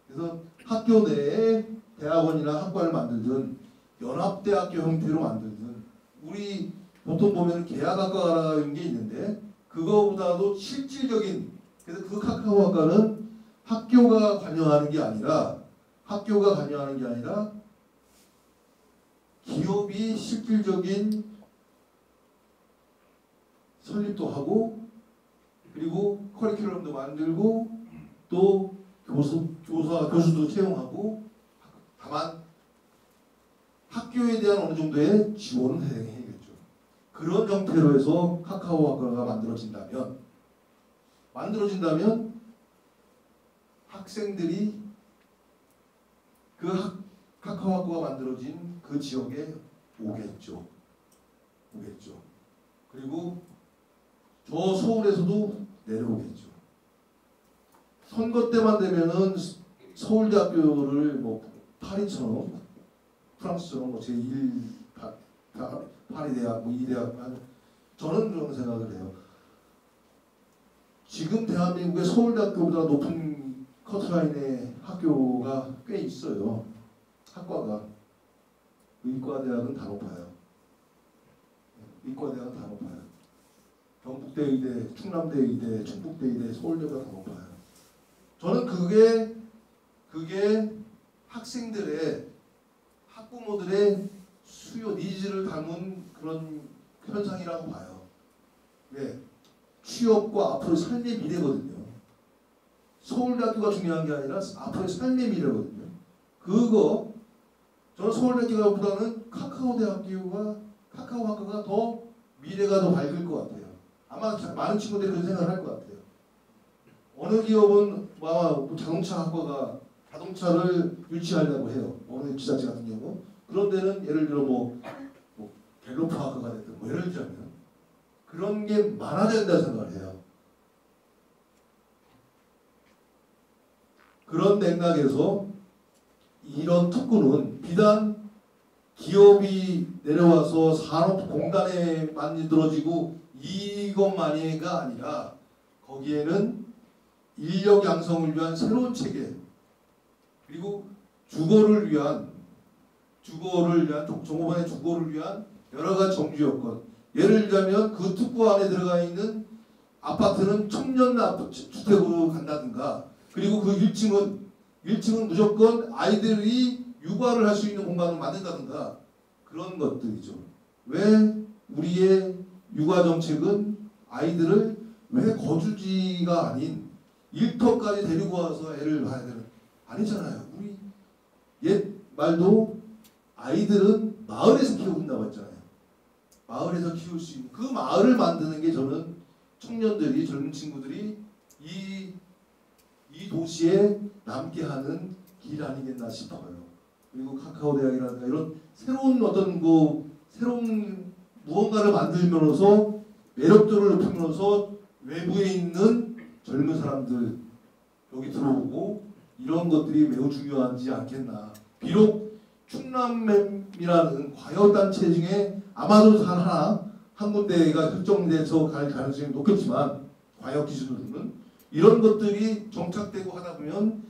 그래서 학교 내에 대학원이나 학과를 만들든 연합대학교 형태로 만들든 우리 보통 보면 계약학과라는 게 있는데 그거보다도 실질적인 그래서 그 카카오 학과는 학교가 관여하는 게 아니라 기업이 실질적인 설립도 하고 그리고 커리큘럼도 만들고 또 교수도 채용하고 다만 학교에 대한 어느 정도의 지원은 해야겠죠. 그런 형태로 해서 카카오 학과가 만들어진다면 학생들이 그 카카오 학과가 만들어진 그 지역에 오겠죠. 그리고 저 서울에서도 내려오겠죠. 선거 때만 되면은 서울대학교를 뭐 파리처럼 프랑스처럼 뭐 제1 파리 대학, 뭐 이 대학 저는 그런 생각을 해요. 지금 대한민국의 서울대학교보다 높은 커트라인의 학교가 꽤 있어요. 학과가 의과대학은 다 높아요. 경북대 의대, 충남대 의대, 충북대 의대, 서울대가 다 높아요. 저는 그게 학생들의 학부모들의 수요 니즈를 담은 그런 현상이라고 봐요. 왜? 취업과 앞으로의 삶의 미래거든요. 서울대학교가 중요한 게 아니라 앞으로의 삶의 미래거든요. 저는 서울대학교보다는 카카오 학과가 더 미래가 더 밝을 것 같아요. 아마 많은 친구들이 그런 생각을 할 것 같아요. 어느 기업은 자동차 학과가 자동차를 유치하려고 해요. 어느 지자체 같은 경우. 그런 데는 예를 들어 뭐 갤로프 학과가 됐든 뭐 예를 들자면 그런 게 많아져야 된다고 생각을 해요. 그런 맥락에서 이런 특구는 비단 기업이 내려와서 산업공단에 만들어지고 이것만이가 아니라 거기에는 인력 양성을 위한 새로운 체계, 그리고 주거를 위한 종업원의 주거를 위한 여러 가지 정주 여건. 예를 들자면 그 특구 안에 들어가 있는 아파트는 청년 주택으로 간다든가, 그리고 그 1층은 무조건 아이들이 육아를 할 수 있는 공간을 만든다든가, 그런 것들이죠. 왜 우리의 육아 정책은 아이들을 왜 거주지가 아닌 일터까지 데리고 와서 애를 봐야 되는, 아니잖아요. 우리 옛 말도 아이들은 마을에서 키운다고 했잖아요. 마을에서 키울 수 있는 그 마을을 만드는 게 저는 청년들이, 젊은 친구들이 이 도시에 남게 하는 길 아니겠나 싶어요. 그리고 카카오 대학이라든가 이런 새로운 새로운 무언가를 만들면서 매력도를 높이면서 외부에 있는 젊은 사람들 여기 들어오고 이런 것들이 매우 중요하지 않겠나. 비록 충남이라는 과여단체 중에 아마도 한 군데가 설정돼서 갈 가능성이 높겠지만, 과역 기준으로는 이런 것들이 정착되고 하다 보면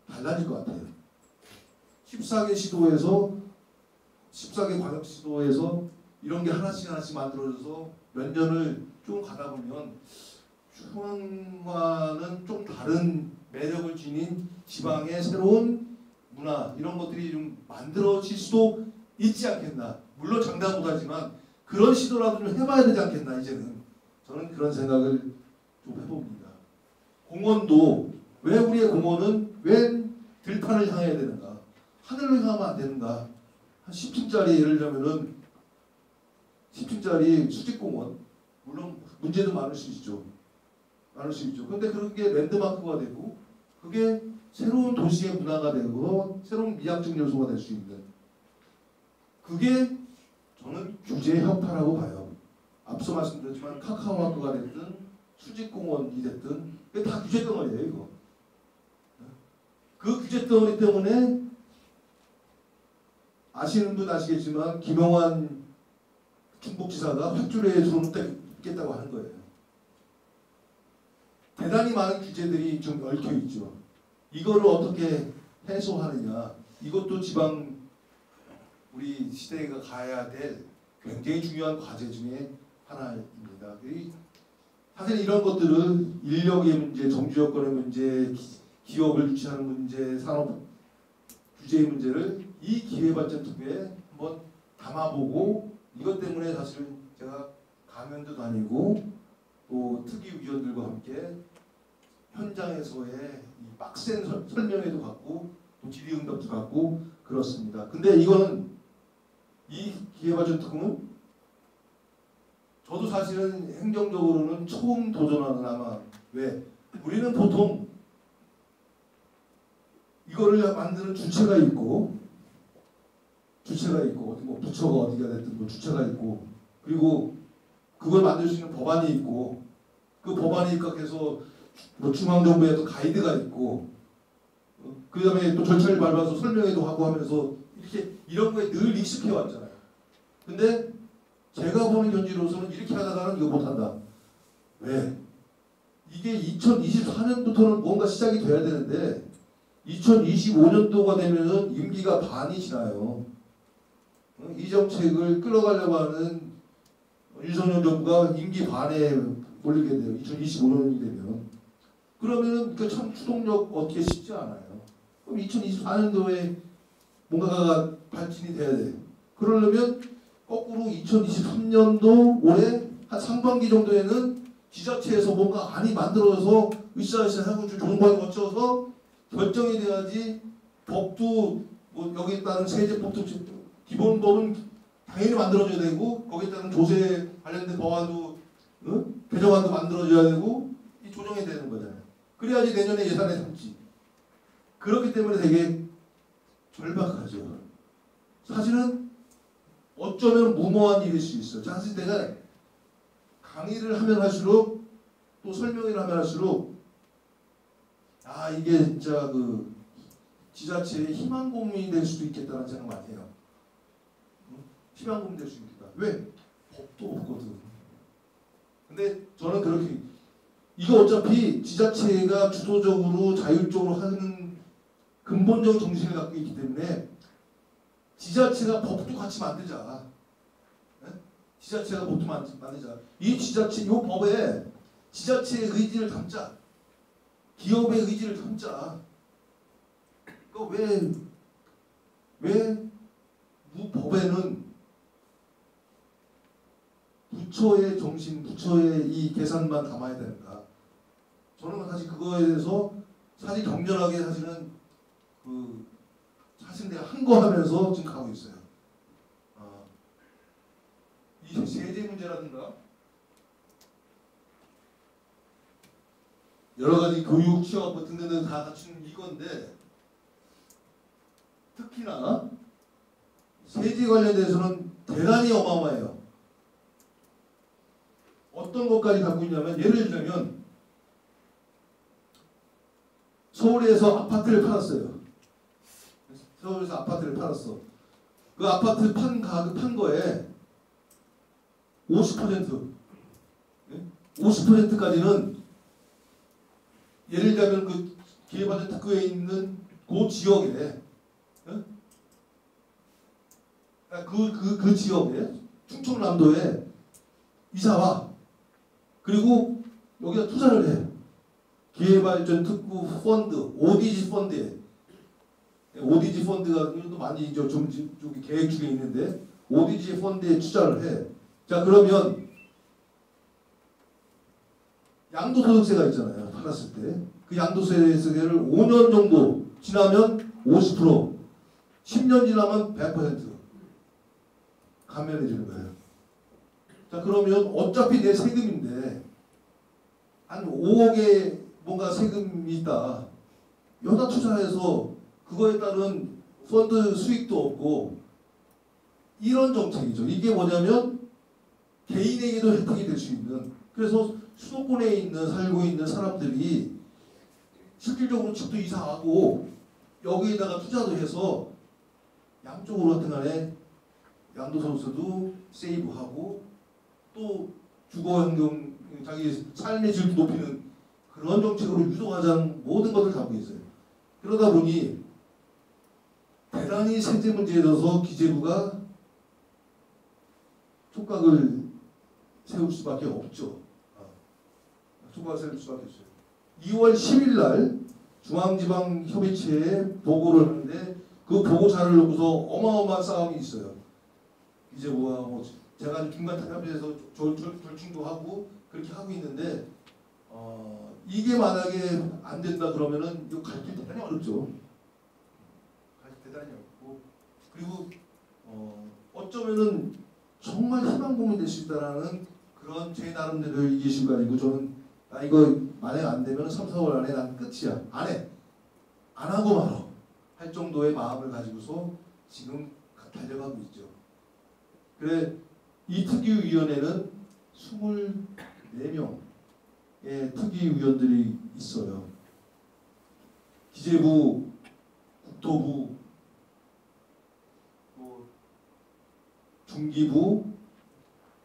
달라질 것 같아요. 14개 광역 시도에서 이런 게 하나씩 만들어져서 몇 년을 좀 가다 보면 중앙과는 좀 다른 매력을 지닌 지방의 새로운 문화, 이런 것들이 좀 만들어질 수도 있지 않겠나. 물론 장담 못하지만 그런 시도라도 좀 해봐야 되지 않겠나. 이제는 저는 그런 생각을 좀 해봅니다. 공원도 왜 우리의 공원은 왜 들판을 향해야 되는가, 하늘을 향하면 안 되는가. 한 10층짜리 예를 들자면은 10층짜리 수직공원, 물론 문제도 많을 수 있죠. 그런데 그런 게 랜드마크가 되고 그게 새로운 도시의 문화가 되고 새로운 미학적 요소가 될 수 있는, 그게 저는 규제의 혁파라고 봐요. 앞서 말씀드렸지만 카카오학교가 됐든 수직공원이 됐든 그게 다 규제 덩어리예요. 이거. 그 규제 덩어리 때문에 아시는 분 아시겠지만 김영환 충북지사가 활주로에 손을 떼겠다고 하는 거예요. 대단히 많은 규제들이 좀 얽혀 있죠. 이거를 어떻게 해소하느냐, 이것도 지방 우리 시대가 가야 될 굉장히 중요한 과제 중에 하나입니다. 사실 이런 것들을 인력의 문제, 정주 여건의 문제, 기업을 유치하는 문제, 산업 규제의 문제를 이 기회발전특구에 한번 담아보고, 이것 때문에 사실 제가 강연도 다니고 또 특위위원들과 함께 현장에서의 이 빡센 설명회도 갖고 또 질의응답도 갖고 그렇습니다. 근데 이거는, 이 기회발전특구는 저도 사실은 행정적으로는 처음 도전하는, 아마 왜 우리는 보통 이거를 만드는 주체가 있고 뭐 부처가 어디가 됐든 뭐 주체가 있고, 그리고 그걸 만들 수 있는 법안이 있고, 그 법안에 입각해서 뭐 중앙정부에도 가이드가 있고, 그 다음에 또 절차를 밟아서 설명회도 하고 하면서 이렇게 이런 거에 늘 익숙해 왔잖아요. 근데 제가 보는 현지로서는 이렇게 하다가는 이거 못한다. 왜? 이게 2024년부터는 뭔가 시작이 돼야 되는데 2025년도가 되면은 임기가 반이 지나요. 이 정책을 끌어가려고 하는 윤석열 정부가 임기 반에 몰리게 돼요. 2025년이 되면. 그러면은 그 참 추동력 얻기 쉽지 않아요. 그럼 2024년도에 뭔가가 발진이 돼야 돼요. 그러려면 거꾸로 2023년도 올해 한 상반기 정도에는 지자체에서 뭔가 안이 만들어져서 으쌰으쌰하고 조정반을 거쳐서 결정이 돼야지. 법도 뭐 여기에 따른 세제법도 기본법은 당연히 만들어져야 되고, 거기에 따른 조세 관련된 법안도 개정안도 만들어져야 되고, 이 조정이 되는 거잖아요. 그래야지 내년에 예산에 담지. 그렇기 때문에 되게 절박하죠. 사실은 어쩌면 무모한 일일 수 있어요. 사실 내가 강의를 하면 할수록 또 설명회를 하면 할수록 이게 진짜 그 지자체의 희망 고문이 될 수도 있겠다는 생각 많이 해요. 희망고문 될 수 있겠다. 왜? 법도 없거든. 근데 저는 그렇게 이거 어차피 지자체가 주도적으로 자율적으로 하는 근본적 정신을 갖고 있기 때문에 지자체가 법도 같이 만들자. 네? 지자체가 법도 만들자. 이 지자체, 이 법에 지자체의 의지를 담자. 기업의 의지를 담자. 왜 법에는 부처의 정신, 부처의 이 계산만 담아야 되는가? 저는 사실 그거에 대해서 사실 격렬하게 사실은 사실 내가 한 거 하면서 지금 가고 있어요. 이 세제 문제라든가 여러 가지 교육, 취업 등등 다 갖춘 이건데 특히나 세제 관련돼서는 대단히 어마어마해요. 어떤 것까지 갖고 있냐면 예를 들면 서울에서 아파트를 팔았어요. 서울에서 아파트를 팔았어. 그 아파트 판 거에 50%까지는 예를 들면 그 기회받은 특구에 있는 그 지역에 그 지역에 충청남도에 이사와 그리고 여기다 투자를 해. 기회발전 특구 펀드, ODG 펀드에 ODG 펀드가 또 많이 좀 계획 중에 있는데 ODG 펀드에 투자를 해. 자 그러면 양도소득세가 있잖아요. 팔았을 때. 그 양도세를 5년 정도 지나면 50%, 10년 지나면 100% 감면해 주는 거예요. 자 그러면 어차피 내 세금인데 한 5억의 뭔가 세금이 있다. 여기다 투자해서 그거에 따른 펀드 수익도 없고 이런 정책이죠. 이게 뭐냐면 개인에게도 혜택이 될 수 있는 그래서 수도권에 살고 있는 사람들이 실질적으로 집도 이사하고 여기에다가 투자도 해서 양쪽으로 하여튼 간에 양도소득세도 세이브하고 또 주거환경 자기 삶의 질도 높이는 그런 정책으로 유도하자는 모든 것을 갖고 있어요. 그러다 보니 대단히 세제 문제에 대해서 기재부가 촉각을 세울 수밖에 없죠. 촉각을 세울 수밖에 없어요. 2월 10일 날 중앙지방협의체에 보고를 하는데 그 보고 자료를 놓고서 어마어마한 싸움이 있어요. 기재부와 뭐 제가 중간 타협에서 절충도 하고 그렇게 하고 있는데 이게 만약에 안 된다 그러면은 이거 갈 길 대단히 어렵죠. 갈 길 대단히 어렵고 그리고 어쩌면은 정말 희망고문이 될 수 있다라는 그런 제 나름대로 이기심 가지고 저는 이거 만약 안 되면 3, 4월 안에 난 끝이야. 안 해. 안 하고 말어. 할 정도의 마음을 가지고서 지금 달려가고 있죠. 그래 이 특위위원회는 24명의 특위위원들이 있어요. 기재부, 국토부, 중기부,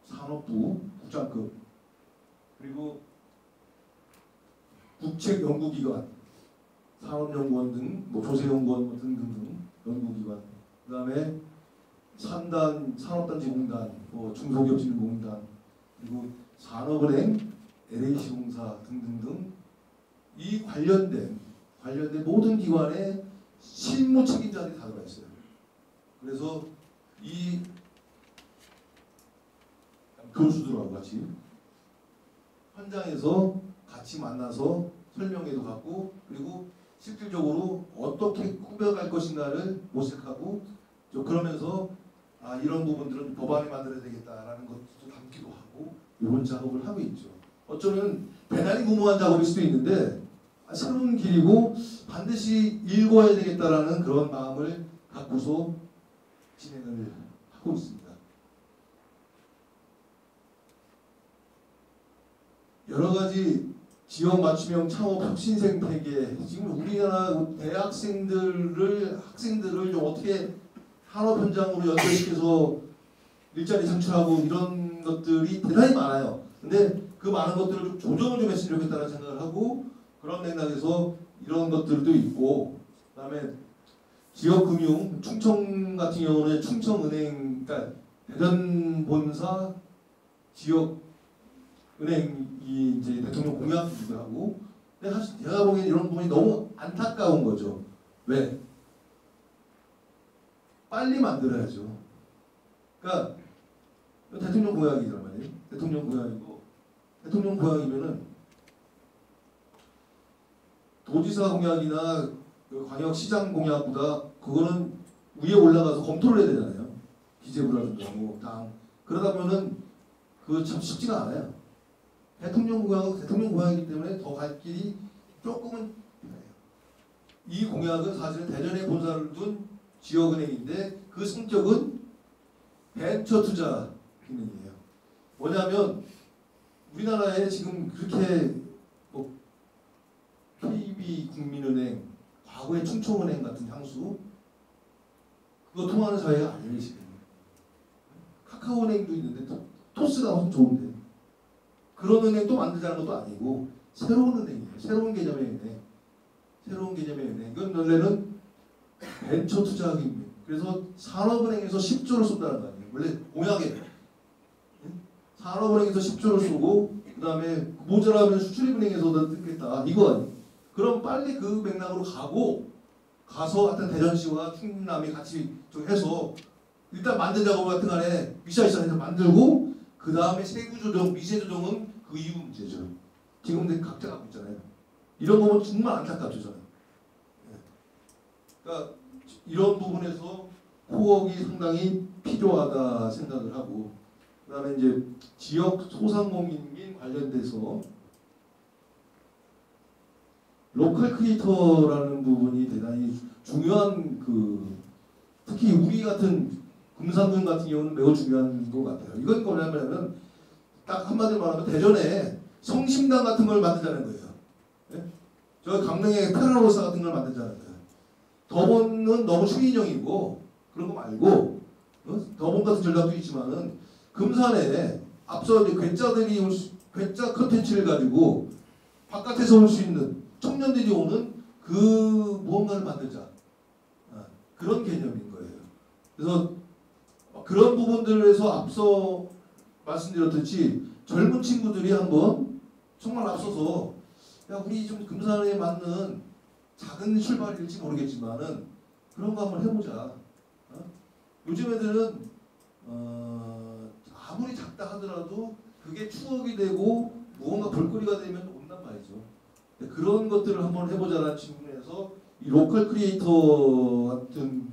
산업부, 국장급, 그리고 국책연구기관, 산업연구원 등, 조세연구원 등등등 연구기관, 그 다음에 산업단지공단, 중소기업진흥공단, 그리고 산업은행, LH공사 등등등 이 관련된 모든 기관의 실무 책임자들이 다 들어가 있어요. 그래서 이 교수들하고 같이 현장에서 같이 만나서 설명회도 갖고 그리고 실질적으로 어떻게 꾸며갈 것인가를 모색하고 그러면서 이런 부분들은 법안에 만들어야 되겠다라는 것도 담기도 하고 이런 작업을 하고 있죠. 어쩌면 대단히 무모한 작업일 수도 있는데 새로운 길이고 반드시 읽어야 되겠다라는 그런 마음을 갖고서 진행을 하고 있습니다. 여러 가지 지역 맞춤형 창업 혁신생 태계 지금 우리나라 학생들을 좀 어떻게 산업 현장으로 연결시켜서 일자리 창출하고 이런 것들이 대단히 많아요. 근데 그 많은 것들을 좀 조정을 좀 했으면 좋겠다는 생각을 하고 그런 맥락에서 이런 것들도 있고 그다음에 지역금융 충청 같은 경우는 충청은행 그러니까 대전 본사 지역은행이 이제 대통령 공약이기도 하고 근데 사실 제가 보기엔 이런 부분이 너무 안타까운 거죠. 왜? 빨리 만들어야죠. 그러니까 대통령 공약이란 말이에요. 대통령 공약이고 대통령 공약이면은 도지사 공약이나 그 광역시장 공약보다 그거는 위에 올라가서 검토를 해야 되잖아요. 기재부라든가 뭐 당 그러다 보면은 그 참 쉽지가 않아요. 대통령 공약은 대통령 공약이기 때문에 더 갈 길이 조금은 편해요. 이 공약은 사실은 대전에 본사를 둔 지역은행인데 그 성격은 벤처 투자 은행이에요. 뭐냐면 우리나라에 지금 그렇게 뭐 KB국민은행, 과거의 충청은행 같은 향수 그거 통하는 사회가 아니에요 지금. 카카오은행도 있는데 토스가 훨씬 좋은데 그런 은행 또 만들자는 것도 아니고 새로운 은행이에요. 새로운 개념의 은행. 새로운 개념의 은행. 이건 원래는 벤처 투자금융. 그래서 산업은행에서 10조를 쏜다는 거 아니에요. 원래 공약에 산업은행에서 10조를 쏘고 그 다음에 모자라면 수출입은행에서 뜯겠다. 이거 아니에요. 그럼 빨리 그 맥락으로 가서 하여튼 대전시와 충남이 같이 좀 해서 일단 만든 작업 같은 간에 미샤이샤에서 만들고 그 다음에 세부 조정, 미세 조정은 그 이후 문제죠. 지금 각자 갖고 있잖아요. 이런 거 보면 정말 안타깝죠 저는. 그러니까 이런 부분에서 코어가 상당히 필요하다 생각을 하고 그 다음에 이제 지역 소상공인 관련돼서 로컬 크리에이터라는 부분이 대단히 중요한 그 특히 우리 같은 금산군 같은 경우는 매우 중요한 것 같아요. 이건 뭐냐면 딱 한마디로 말하면 대전에 성심당 같은 걸 만들자는 거예요. 예? 저 강릉에 테라로사 같은 걸 만들자는 거예요. 더본은 너무 추인형이고 그런 거 말고 더본 같은 전략도 있지만은 금산에 앞서 이제 괴짜 컨텐츠를 가지고 바깥에서 올 수 있는 청년들이 오는 그 무언가를 만들자. 그런 개념인 거예요. 그래서 그런 부분들에서 앞서 말씀드렸듯이 젊은 친구들이 한번 정말 앞서서 야 우리 좀 금산에 맞는 작은 출발일지 모르겠지만은 그런 거 한번 해보자. 요즘 애들은 아무리 작다 하더라도 그게 추억이 되고 무언가 볼거리가 되면 온단 말이죠. 그런 것들을 한번 해보자라는 측면에서 이 로컬 크리에이터 같은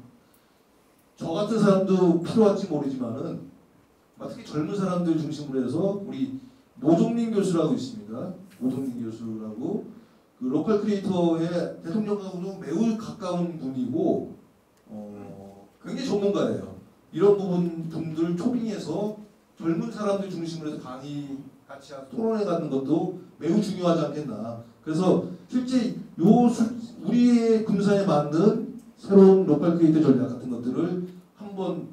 저 같은 사람도 필요할지 모르지만은 특히 젊은 사람들 중심으로 해서 우리 모종민 교수라고 있습니다. 모종민 교수라고 그 로컬 크리에이터의 대통령하고도 매우 가까운 분이고 굉장히 전문가예요. 이런 분들 초빙해서 젊은 사람들 중심으로 해서 강의 같이 토론회 갖는 것도 매우 중요하지 않겠나. 그래서 실제 우리의 금산에 맞는 새로운 로컬 크리에이터 전략 같은 것들을 한번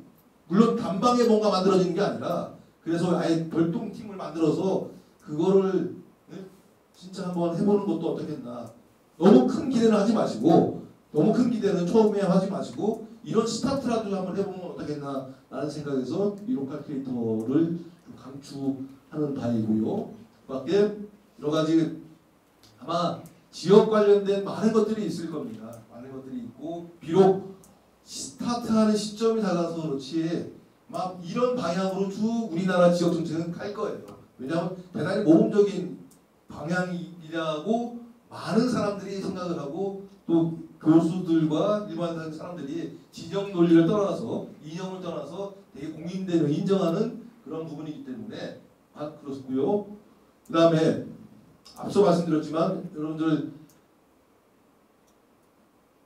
물론 단방에 뭔가 만들어지는 게 아니라 그래서 아예 별동 팀을 만들어서 그거를 진짜 한번 해보는 것도 어떻겠나. 너무 큰 기대는 하지 마시고 너무 큰 기대는 처음에 하지 마시고 이런 스타트라도 한번 해보면 어떻겠나 라는 생각에서 이 로컬 크리에이터를 좀 강추하는 바이고요. 밖에 여러 가지 아마 지역 관련된 많은 것들이 있을 겁니다. 많은 것들이 있고 비록 스타트하는 시점이 다가서 그렇지 막 이런 방향으로 쭉 우리나라 지역 정책은 갈 거예요. 왜냐하면 대단히 모범적인 방향이라고 많은 사람들이 생각을 하고 또 교수들과 일반 사람들이 진영 논리를 떠나서 이념을 떠나서 되게 공인되는 인정하는 그런 부분이기 때문에 그렇고요. 그 다음에 앞서 말씀드렸지만 여러분들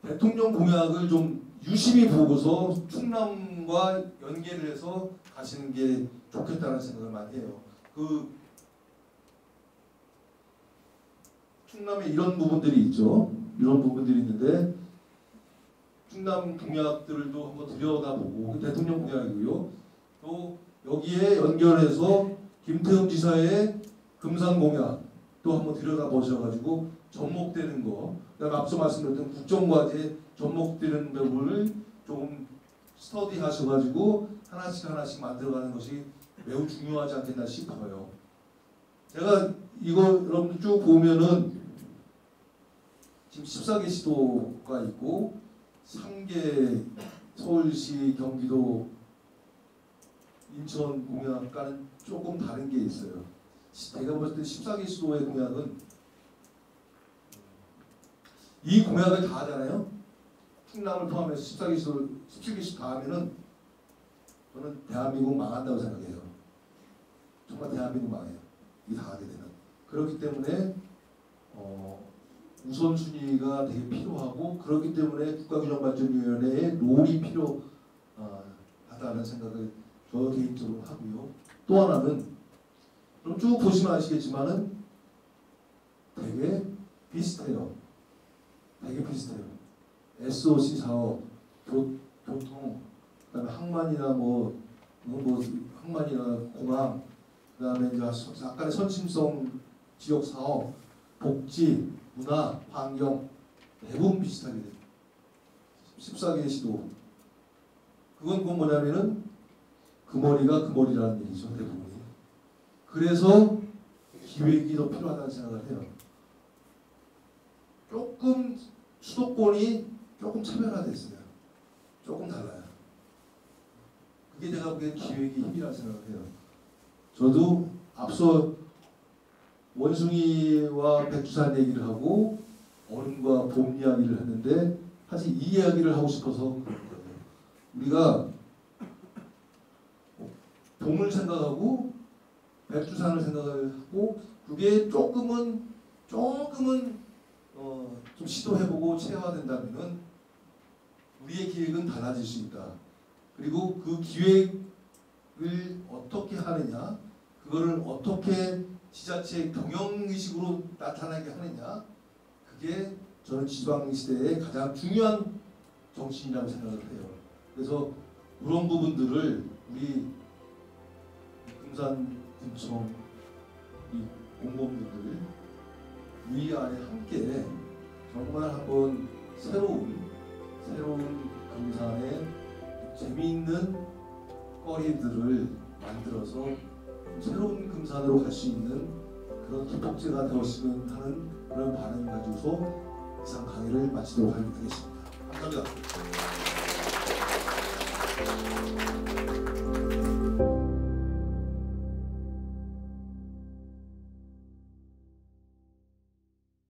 대통령 공약을 좀 유심히 보고서 충남과 연계를 해서 가시는 게 좋겠다는 생각을 많이 해요. 그 충남에 이런 부분들이 있죠. 이런 부분들이 있는데 충남 공약들도 한번 들여다보고 대통령 공약이고요. 또 여기에 연결해서 김태형 지사의 금산 공약 또 한번 들여다보셔가지고 접목되는 거, 그다음에 앞서 말씀드렸던 국정과제 접목되는 부분을 조금 스터디하셔가지고 하나씩 만들어가는 것이 매우 중요하지 않겠나 싶어요. 제가 이거 여러분들 쭉 보면은 지금 14개 시도가 있고 3개 서울시, 경기도, 인천 공약과는 조금 다른 게 있어요. 제가 봤을 때 14개 시도의 공약은 이 공약을 다 하잖아요. 충남을 포함해서 14개 시도, 17개 시도 다 하면은 저는 대한민국 망한다고 생각해요. 정말 대한민국 망해요. 이 다 하게 되면. 그렇기 때문에 우선순위가 되게 필요하고, 그렇기 때문에 국가균형발전위원회의 롤이 필요하다는 생각을 저 개인적으로 하고요. 또 하나는 그럼 쭉 보시면 아시겠지만은 되게 비슷해요. 되게 비슷해요. SOC 사업, 교통, 그다음에 항만이나 항만이나 공항, 그다음에 이제 약간의 선심성 지역 사업, 복지, 문화, 환경 대부분 비슷하게 돼요. 14개 시도. 그건 뭐냐면은 그 머리가 그 머리라는 얘기죠, 대부분이. 그래서 기획이 더 필요하다는 생각을 해요. 조금 수도권이 조금 차별화됐어요. 조금 달라요. 그게 제가 보기엔 기획이 힘이라는 생각을 해요. 저도 앞서 원숭이와 백두산 얘기를 하고 얼음과 봄 이야기를 했는데 사실 이 이야기를 하고 싶어서 그런 거예요. 우리가 봄을 생각하고 백두산을 생각을 하고 그게 조금은 좀 시도해보고 체화된다면은 우리의 기획은 달라질 수 있다. 그리고 그 기획을 어떻게 하느냐, 그거를 어떻게 지자체의 경영의식으로 나타나게 하느냐, 그게 저는 지방시대의 가장 중요한 정신이라고 생각을 해요. 그래서 그런 부분들을 우리 금산군청 이 공무원분들 위아래 함께 정말 한번 새로운 금산의 재미있는 거리들을 만들어서 새로운 금산으로 갈 수 있는 그런 기폭제가 되었으면 하는 그런 바람을 가지고서 이상 강의를 마치도록 하겠습니다. 감사합니다.